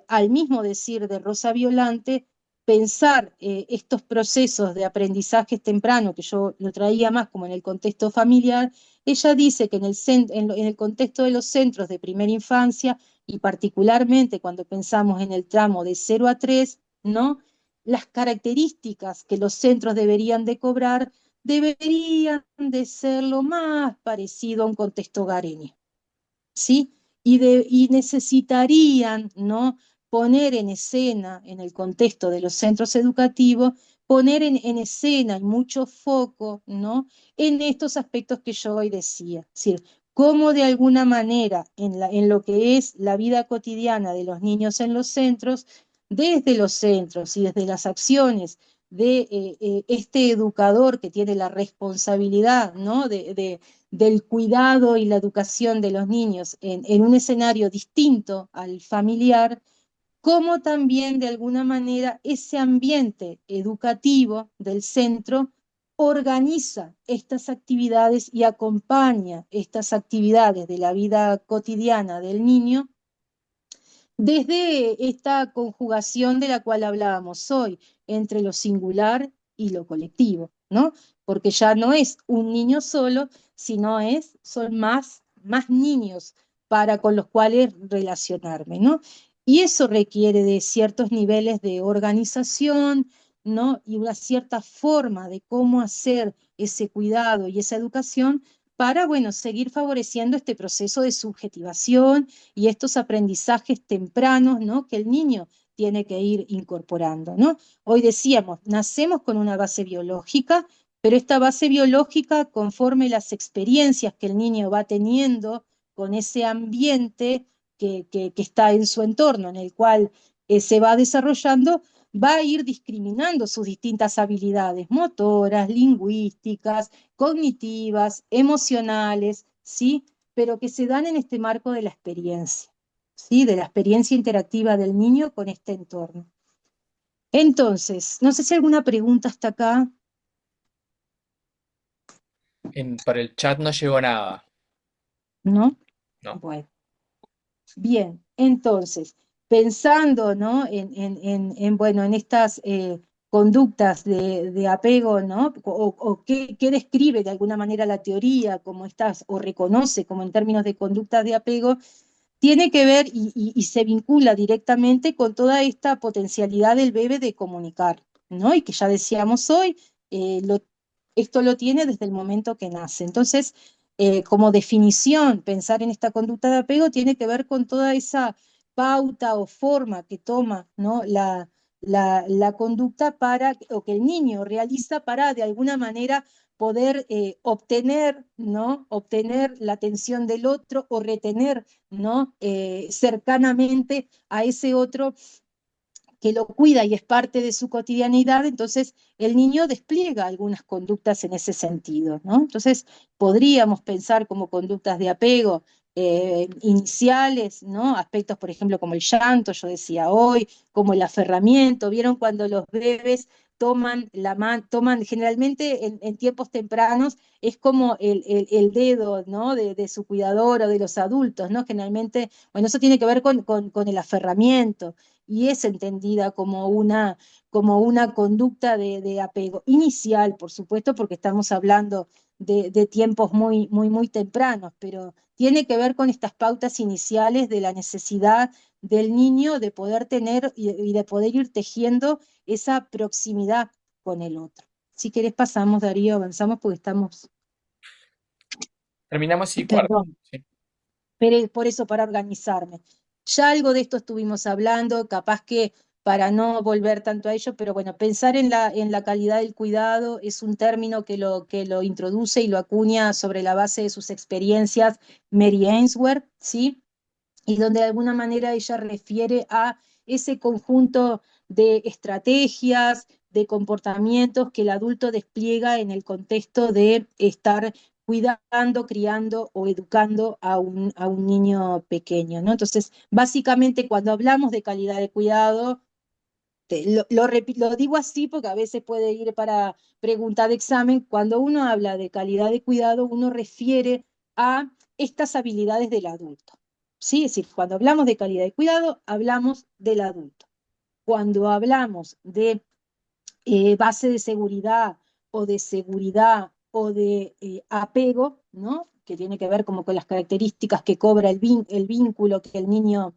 al mismo decir de Rosa Violante, pensar estos procesos de aprendizajes temprano, que yo lo traía más como en el contexto familiar, ella dice que en el contexto de los centros de primera infancia, y particularmente cuando pensamos en el tramo de 0 a 3, ¿no? Las características que los centros deberían de cobrar deberían de ser lo más parecido a un contexto hogareño, ¿sí? Y necesitarían, ¿no? Poner en escena, en el contexto de los centros educativos, poner en escena y mucho foco, ¿no? En estos aspectos que yo hoy decía. Es decir, cómo de alguna manera en lo que es la vida cotidiana de los niños en los centros, desde los centros y desde las acciones de este educador que tiene la responsabilidad, ¿no? Del cuidado y la educación de los niños en un escenario distinto al familiar, como también de alguna manera ese ambiente educativo del centro organiza estas actividades y acompaña estas actividades de la vida cotidiana del niño desde esta conjugación de la cual hablábamos hoy, entre lo singular y lo colectivo, ¿no? Porque ya no es un niño solo, sino son más niños para con los cuales relacionarme, ¿no? Y eso requiere de ciertos niveles de organización, ¿no? Y una cierta forma de cómo hacer ese cuidado y esa educación para, bueno, seguir favoreciendo este proceso de subjetivación y estos aprendizajes tempranos, ¿no? Que el niño tiene que ir incorporando, ¿no? Hoy decíamos, nacemos con una base biológica, pero esta base biológica, conforme las experiencias que el niño va teniendo con ese ambiente que está en su entorno, en el cual se va desarrollando, va a ir discriminando sus distintas habilidades motoras, lingüísticas, cognitivas, emocionales, ¿sí? Pero que se dan en este marco de la experiencia, ¿sí? De la experiencia interactiva del niño con este entorno. Entonces, no sé si alguna pregunta hasta acá, Por el chat no llegó nada, ¿no? ¿no? Bueno, bien, entonces, pensando, ¿no? Bueno, en estas conductas de apego, ¿no? O qué describe de alguna manera la teoría como estas, o reconoce como en términos de conductas de apego, tiene que ver y se vincula directamente con toda esta potencialidad del bebé de comunicar, ¿no? Y que ya decíamos hoy, esto lo tiene desde el momento que nace. Entonces, como definición, pensar en esta conducta de apego tiene que ver con toda esa pauta o forma que toma, ¿no? La conducta para, o que el niño realiza para de alguna manera poder obtener, ¿no? Obtener la atención del otro o retener, ¿no? Cercanamente a ese otro que lo cuida y es parte de su cotidianidad, entonces el niño despliega algunas conductas en ese sentido, ¿no? Entonces podríamos pensar como conductas de apego iniciales, ¿no? Aspectos, por ejemplo, como el llanto, yo decía hoy, como el aferramiento. ¿Vieron cuando los bebés toman generalmente en tiempos tempranos, es como el dedo, ¿no? De su cuidador o de los adultos, ¿no? Generalmente, bueno, eso tiene que ver con el aferramiento y es entendida como una conducta de apego inicial, por supuesto, porque estamos hablando de tiempos muy tempranos, pero tiene que ver con estas pautas iniciales de la necesidad del niño de poder tener y de poder ir tejiendo esa proximidad con el otro. Si querés pasamos, Darío, avanzamos porque estamos, Terminamos y cuarto. perdón, Sí. pero por eso para organizarme. Ya algo de esto estuvimos hablando, capaz que para no volver tanto a ello, pero bueno, pensar en la calidad del cuidado es un término que lo introduce y lo acuña sobre la base de sus experiencias Mary Ainsworth, ¿sí? Y donde de alguna manera ella refiere a ese conjunto de estrategias, de comportamientos que el adulto despliega en el contexto de estar cuidando, criando o educando a un niño pequeño, ¿no? Entonces, básicamente cuando hablamos de calidad de cuidado, lo digo así porque a veces puede ir para pregunta de examen, cuando uno habla de calidad de cuidado, uno refiere a estas habilidades del adulto. ¿Sí? Es decir, cuando hablamos de calidad de cuidado, hablamos del adulto. Cuando hablamos de base de seguridad o de apego, ¿no? Que tiene que ver como con las características que cobra el vínculo que el niño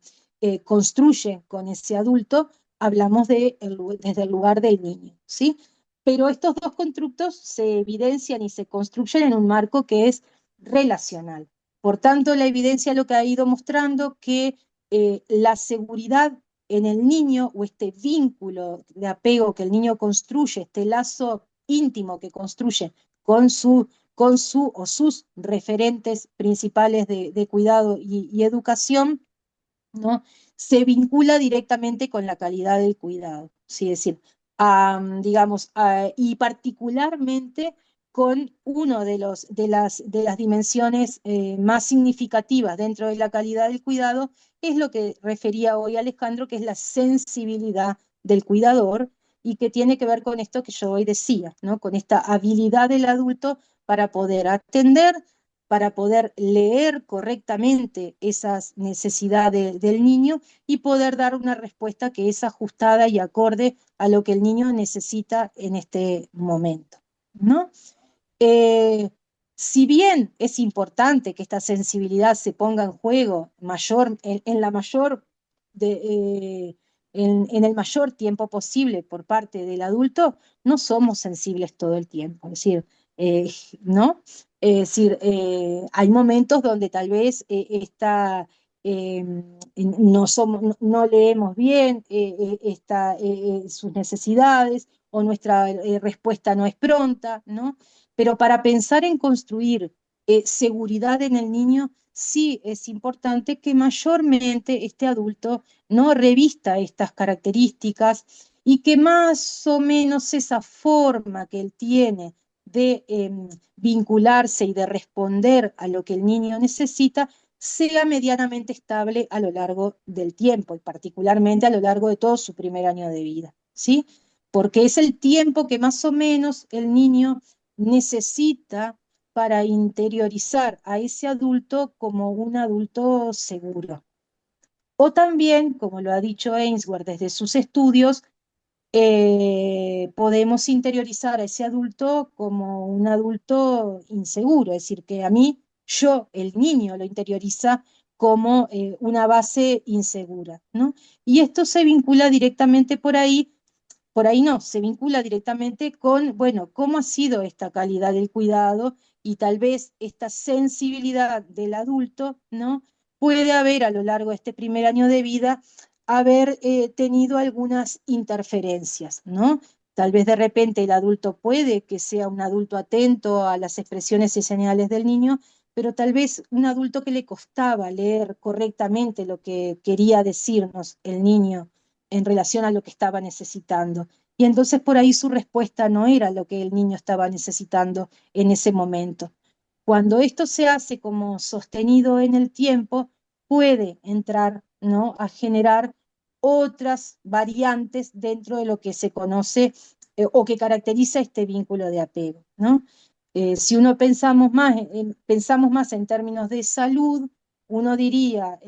construye con ese adulto, hablamos desde el lugar del niño, ¿sí? Pero estos dos constructos se evidencian y se construyen en un marco que es relacional. Por tanto, la evidencia lo que ha ido mostrando que la seguridad en el niño o este vínculo de apego que el niño construye, este lazo íntimo que construye con su o sus referentes principales de cuidado y educación, ¿no? Se vincula directamente con la calidad del cuidado, ¿sí? Es decir, digamos, y particularmente con uno de las dimensiones más significativas dentro de la calidad del cuidado, es lo que refería hoy Alejandro, que es la sensibilidad del cuidador y que tiene que ver con esto que yo hoy decía, ¿no? Con esta habilidad del adulto para poder atender, para poder leer correctamente esas necesidades del niño y poder dar una respuesta que es ajustada y acorde a lo que el niño necesita en este momento, ¿no? Si bien es importante que esta sensibilidad se ponga en juego en la mayor en el mayor tiempo posible por parte del adulto, no somos sensibles todo el tiempo. Es decir, eh, ¿no? Es decir, hay momentos donde tal vez eh, no leemos bien sus necesidades o nuestra respuesta no es pronta, ¿no? Pero para pensar en construir seguridad en el niño, sí es importante que mayormente este adulto no revista estas características y que más o menos esa forma que él tiene de vincularse y de responder a lo que el niño necesita sea medianamente estable a lo largo del tiempo y particularmente a lo largo de todo su primer año de vida, ¿sí? Porque es el tiempo que más o menos el niño necesita para interiorizar a ese adulto como un adulto seguro. O también, como lo ha dicho Ainsworth desde sus estudios, podemos interiorizar a ese adulto como un adulto inseguro, es decir, que a mí, el niño, lo interioriza como una base insegura, ¿no? Y esto se vincula directamente por ahí no, se vincula directamente con, bueno, cómo ha sido esta calidad del cuidado y tal vez esta sensibilidad del adulto, ¿no? Puede haber a lo largo de este primer año de vida, haber tenido algunas interferencias, ¿no? Tal vez de repente el adulto puede que sea un adulto atento a las expresiones y señales del niño, pero tal vez un adulto que le costaba leer correctamente lo que quería decirnos el niño en relación a lo que estaba necesitando. Y entonces por ahí su respuesta no era lo que el niño estaba necesitando en ese momento. Cuando esto se hace como sostenido en el tiempo, puede entrar, ¿no?, a generar otras variantes dentro de lo que se conoce o que caracteriza este vínculo de apego, ¿no? Si uno pensamos más en términos de salud, uno diría,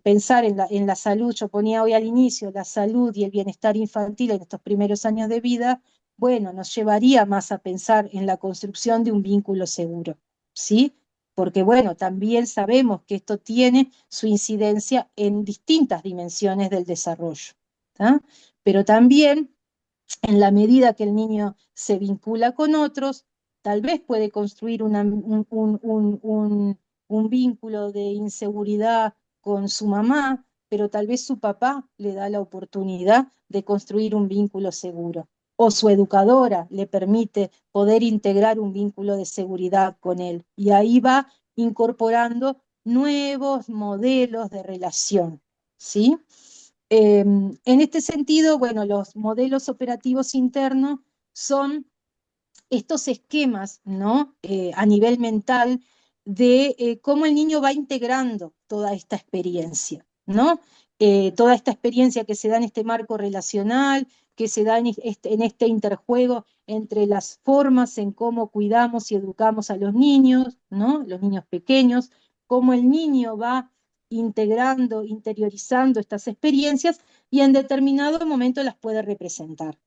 pensar en la salud, yo ponía hoy al inicio, la salud y el bienestar infantil en estos primeros años de vida, bueno, nos llevaría más a pensar en la construcción de un vínculo seguro, ¿sí? Porque bueno, también sabemos que esto tiene su incidencia en distintas dimensiones del desarrollo, ¿tá? Pero también en la medida que el niño se vincula con otros, tal vez puede construir un vínculo de inseguridad con su mamá, pero tal vez su papá le da la oportunidad de construir un vínculo seguro. O su educadora le permite poder integrar un vínculo de seguridad con él. Y ahí va incorporando nuevos modelos de relación, ¿sí? En este sentido, bueno, los modelos operativos internos son estos esquemas, ¿no? A nivel mental de cómo el niño va integrando toda esta experiencia, ¿no? Toda esta experiencia que se da en este marco relacional, que se da en este interjuego entre las formas en cómo cuidamos y educamos a los niños, ¿no? Los niños pequeños, cómo el niño va integrando, interiorizando estas experiencias y en determinado momento las puede representar,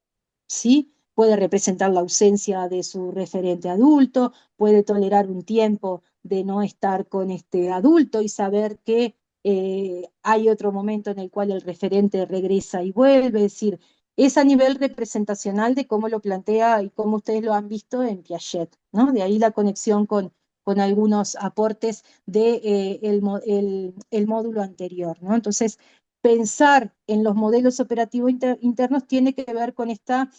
¿sí? Puede representar la ausencia de su referente adulto, puede tolerar un tiempo de no estar con este adulto y saber que hay otro momento en el cual el referente regresa y vuelve, es decir, es a nivel representacional de cómo lo plantea y cómo ustedes lo han visto en Piaget, ¿no? De ahí la conexión con algunos aportes el módulo anterior, ¿no? Entonces, pensar en los modelos operativos internos tiene que ver con esta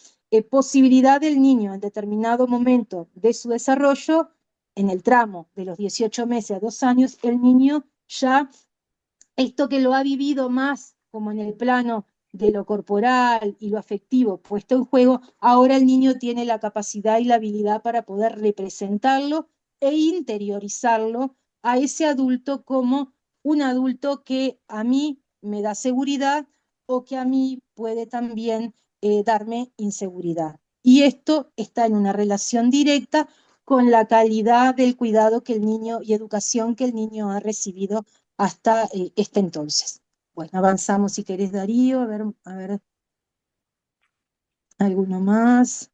posibilidad del niño en determinado momento de su desarrollo, en el tramo de los 18 meses a 2 años, el niño ya, esto que lo ha vivido más como en el plano de lo corporal y lo afectivo puesto en juego, ahora el niño tiene la capacidad y la habilidad para poder representarlo e interiorizarlo a ese adulto como un adulto que a mí me da seguridad o que a mí puede también darme inseguridad. Y esto está en una relación directa con la calidad del cuidado que el niño y educación que el niño ha recibido hasta este entonces. Bueno, avanzamos si querés, Darío, a ver, alguno más.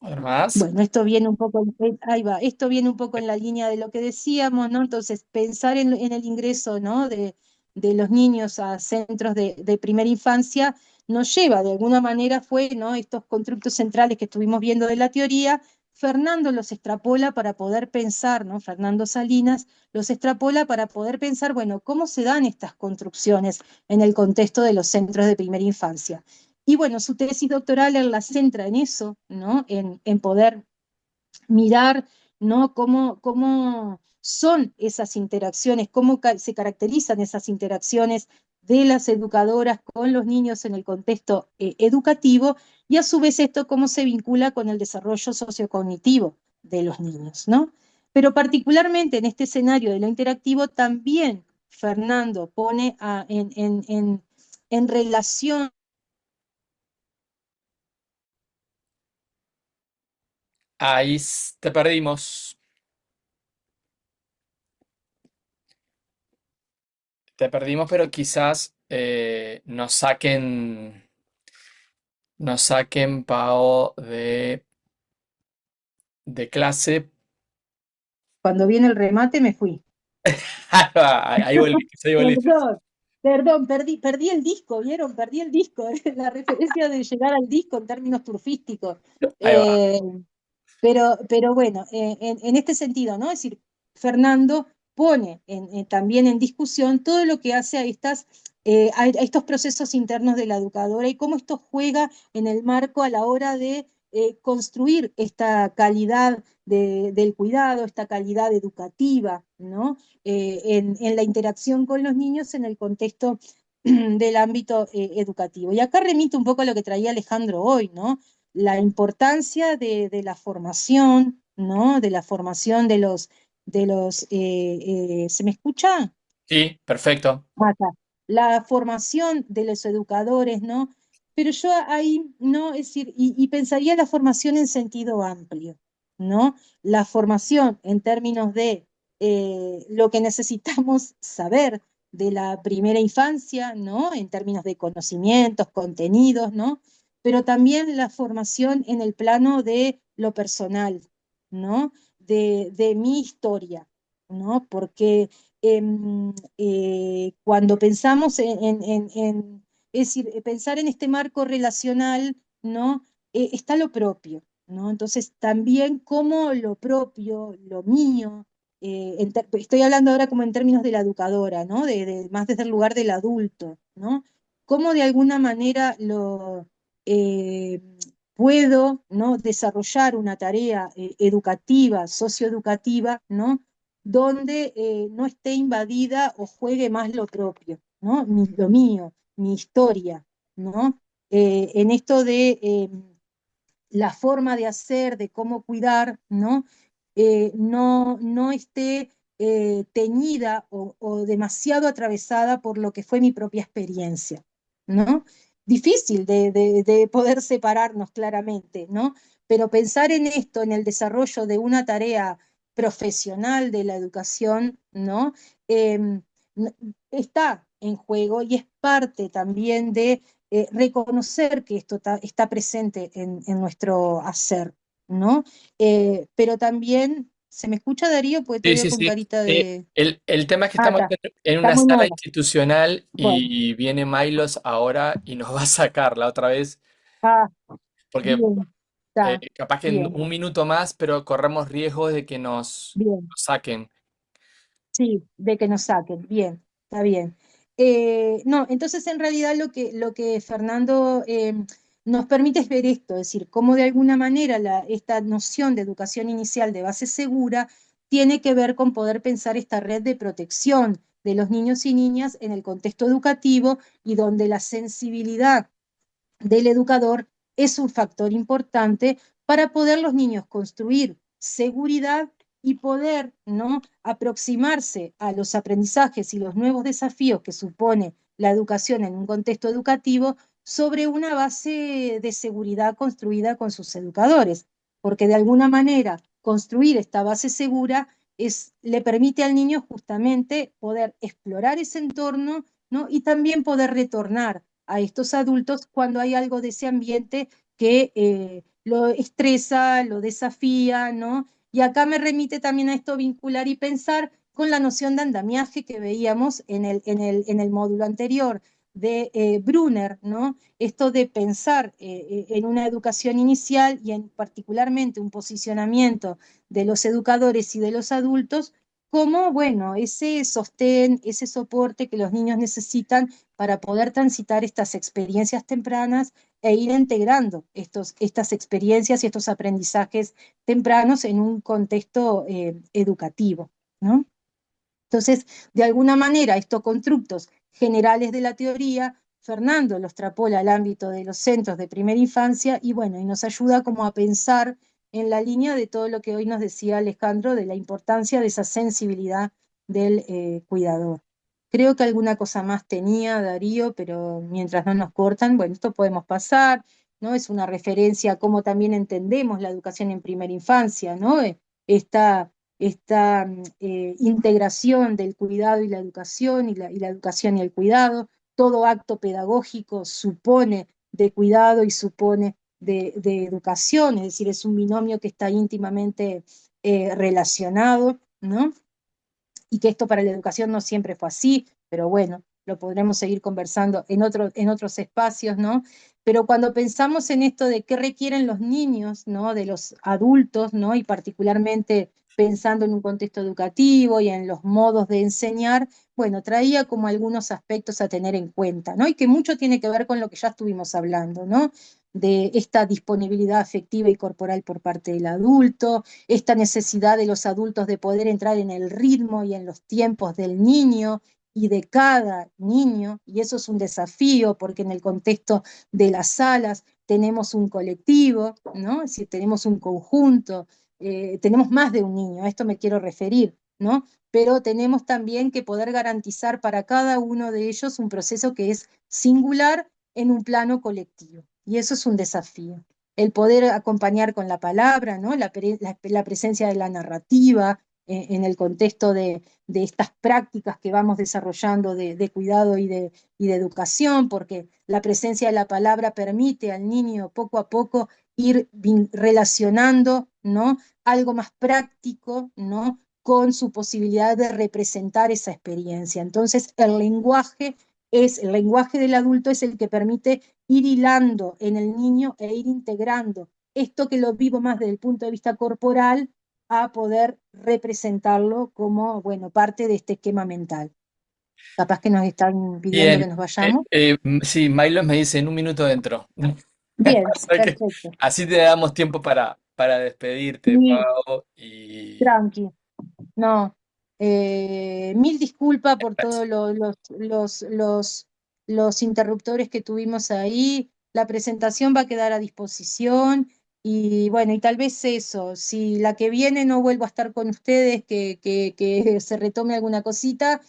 ¿Otro más? Bueno, esto viene un poco, ahí va, esto viene un poco en la línea de lo que decíamos, ¿no? Entonces, pensar en el ingreso, ¿no?, de los niños a centros de primera infancia nos lleva, de alguna manera fue, ¿no?, estos constructos centrales que estuvimos viendo de la teoría, Fernando los extrapola para poder pensar, ¿no? Fernando Salinas los extrapola para poder pensar, bueno, ¿cómo se dan estas construcciones en el contexto de los centros de primera infancia? Y bueno, su tesis doctoral él la centra en eso, ¿no? En poder mirar, ¿no?, cómo son esas interacciones, cómo se caracterizan esas interacciones de las educadoras con los niños en el contexto educativo, y a su vez esto cómo se vincula con el desarrollo sociocognitivo de los niños, ¿no? Pero particularmente en este escenario de lo interactivo también Fernando pone en relación. Ahí te perdimos. Te perdimos, pero quizás nos saquen Pao de clase. Cuando viene el remate me fui. Ahí volviste, ahí volviste. Perdón, perdí el disco, ¿vieron? Perdí el disco, la referencia de llegar al disco en términos turfísticos. Ahí va. Pero bueno, en este sentido, ¿no? Es decir, Fernando pone también en discusión todo lo que hace a estos procesos internos de la educadora y cómo esto juega en el marco a la hora de construir esta calidad del cuidado, esta calidad educativa, ¿no? En la interacción con los niños en el contexto del ámbito educativo. Y acá remito un poco a lo que traía Alejandro hoy, ¿no? La importancia de la formación, ¿no? De la formación ¿se me escucha? Sí, perfecto. Acá. La formación de los educadores, ¿no? Pero yo ahí, ¿no? Es decir, y pensaría la formación en sentido amplio, ¿no? La formación en términos de lo que necesitamos saber de la primera infancia, ¿no? En términos de conocimientos, contenidos, ¿no? Pero también la formación en el plano de lo personal, ¿no? De mi historia, ¿no? Porque cuando pensamos es decir, pensar en este marco relacional, ¿no? Está lo propio, ¿no? Entonces, también como lo propio, lo mío, estoy hablando ahora como en términos de la educadora, ¿no? Más desde el lugar del adulto, ¿no? Cómo de alguna manera eh, puedo, ¿no? Desarrollar una tarea educativa, socioeducativa, ¿no? Donde no esté invadida o juegue más lo propio, ¿no? Lo mío, mi historia, ¿no? En esto de la forma de hacer, de cómo cuidar, ¿no? No esté teñida o demasiado atravesada por lo que fue mi propia experiencia, ¿no? Difícil de poder separarnos claramente, ¿no? Pero pensar en esto, en el desarrollo de una tarea profesional de la educación, ¿no? Em, está en juego y es parte también de reconocer que esto está presente en nuestro hacer, ¿no? Pero también, ¿se me escucha, Darío? Porque te Sí, veo sí, con sí. carita de... El tema es que Ah, estamos está, en está una muy sala nuevo. institucional Bueno, y viene Milos ahora y nos va a sacar la otra vez, ah, porque bien, está, capaz que en bien, un minuto más, pero corremos riesgos de que bien. nos saquen. Sí, de que nos saquen, bien, está bien. No, entonces en realidad lo que Fernando nos permite es ver esto, es decir, cómo de alguna manera esta noción de educación inicial de base segura tiene que ver con poder pensar esta red de protección de los niños y niñas en el contexto educativo y donde la sensibilidad del educador es un factor importante para poder los niños construir seguridad y poder, ¿no? Aproximarse a los aprendizajes y los nuevos desafíos que supone la educación en un contexto educativo sobre una base de seguridad construida con sus educadores, porque de alguna manera construir esta base segura le permite al niño justamente poder explorar ese entorno, ¿no? Y también poder retornar a estos adultos cuando hay algo de ese ambiente que lo estresa, lo desafía, ¿no? Y acá me remite también a esto vincular y pensar con la noción de andamiaje que veíamos en el módulo anterior de Brunner, ¿no? Esto de pensar en una educación inicial y en particularmente un posicionamiento de los educadores y de los adultos como, bueno, ese sostén, ese soporte que los niños necesitan para poder transitar estas experiencias tempranas e ir integrando estas experiencias y estos aprendizajes tempranos en un contexto educativo. ¿no? Entonces, de alguna manera, estos constructos generales de la teoría, Fernando los trapola al ámbito de los centros de primera infancia y bueno, y nos ayuda como a pensar en la línea de todo lo que hoy nos decía Alejandro de la importancia de esa sensibilidad del cuidador. Creo que alguna cosa más tenía Darío, pero mientras no nos cortan, bueno, esto podemos pasar, ¿no? Es una referencia a cómo también entendemos la educación en primera infancia, ¿no? Esta integración del cuidado y la educación, y la educación y el cuidado. Todo acto pedagógico supone de cuidado y supone de educación, es decir, es un binomio que está íntimamente relacionado, ¿no? Y que esto para la educación no siempre fue así, pero bueno, lo podremos seguir conversando en otros espacios, ¿no? Pero cuando pensamos en esto de qué requieren los niños, ¿no? De los adultos, ¿no? Y particularmente pensando en un contexto educativo y en los modos de enseñar, bueno, traía como algunos aspectos a tener en cuenta, ¿no? Y que mucho tiene que ver con lo que ya estuvimos hablando, ¿no? De esta disponibilidad afectiva y corporal por parte del adulto, esta necesidad de los adultos de poder entrar en el ritmo y en los tiempos del niño y de cada niño, y eso es un desafío porque en el contexto de las salas tenemos un colectivo, ¿no? Es decir, tenemos un conjunto, tenemos más de un niño, a esto me quiero referir, ¿no? Pero tenemos también que poder garantizar para cada uno de ellos un proceso que es singular en un plano colectivo, y eso es un desafío el poder acompañar con la palabra, ¿no? La presencia de la narrativa en el contexto de estas prácticas que vamos desarrollando de cuidado y de educación, porque la presencia de la palabra permite al niño poco a poco ir relacionando, ¿no? Algo más práctico, ¿no? Con su posibilidad de representar esa experiencia. Entonces, el lenguaje del adulto es el que permite ir hilando en el niño e ir integrando esto que lo vivo más desde el punto de vista corporal a poder representarlo como, bueno, parte de este esquema mental. Capaz que nos están pidiendo que Bien, nos vayamos. sí, Milo me dice en un minuto dentro. Bien, O sea que perfecto. así te damos tiempo para despedirte, Sí, Pau, y tranqui. No, mil disculpas por todos gracias. los interruptores que tuvimos ahí. La presentación va a quedar a disposición y bueno, y tal vez eso, si la que viene no vuelvo a estar con ustedes, que se retome alguna cosita,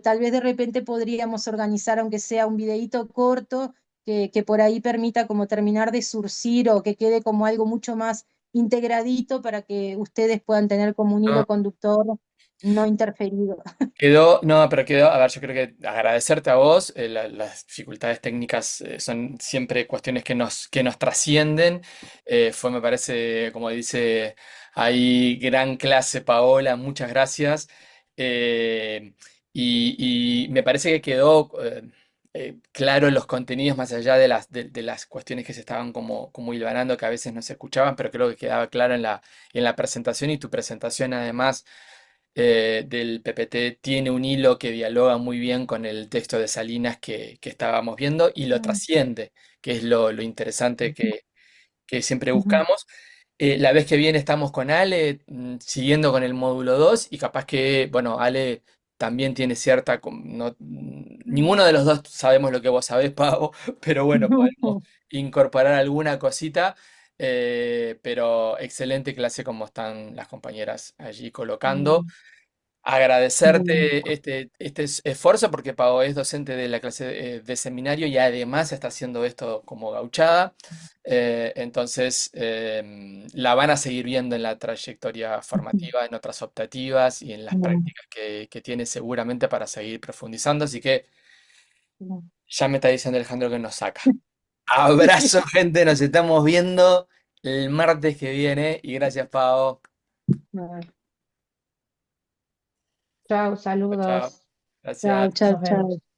tal vez de repente podríamos organizar, aunque sea un videíto corto, que por ahí permita como terminar de surcir o que quede como algo mucho más integradito para que ustedes puedan tener como un No, hilo conductor no interferido. no, pero quedó, a ver, yo creo que agradecerte a vos, las dificultades técnicas son siempre cuestiones que nos trascienden. Fue, me parece, como dice ahí, gran clase, Paola, muchas gracias. Eh, y me parece que quedó claro los contenidos más allá de las cuestiones que se estaban como hilvanando, que a veces no se escuchaban, pero creo que quedaba claro en la presentación y tu presentación además del PPT tiene un hilo que dialoga muy bien con el texto de Salinas que estábamos viendo y lo Mm, trasciende, que es lo interesante que siempre ujú, buscamos. La vez que viene estamos con Ale, siguiendo con el módulo 2 y capaz que, bueno, Ale también tiene cierta... ninguno de los dos sabemos lo que vos sabés, Pavo, pero bueno, podemos incorporar alguna cosita. Pero excelente clase como están las compañeras allí colocando. mm, bueno, Agradecerte este esfuerzo porque Pau es docente de la clase de seminario y además está haciendo esto como gauchada. Entonces, la van a seguir viendo en la trayectoria formativa, en otras optativas y en las mm, prácticas que tiene seguramente para seguir profundizando. Así que mm. ya me está diciendo Alejandro que nos saca. Abrazo, gente, nos estamos viendo el martes que viene y gracias, Pau. Bueno, Chao, Chao, chao. saludos. chao, Gracias. chao, Nos chao. vemos.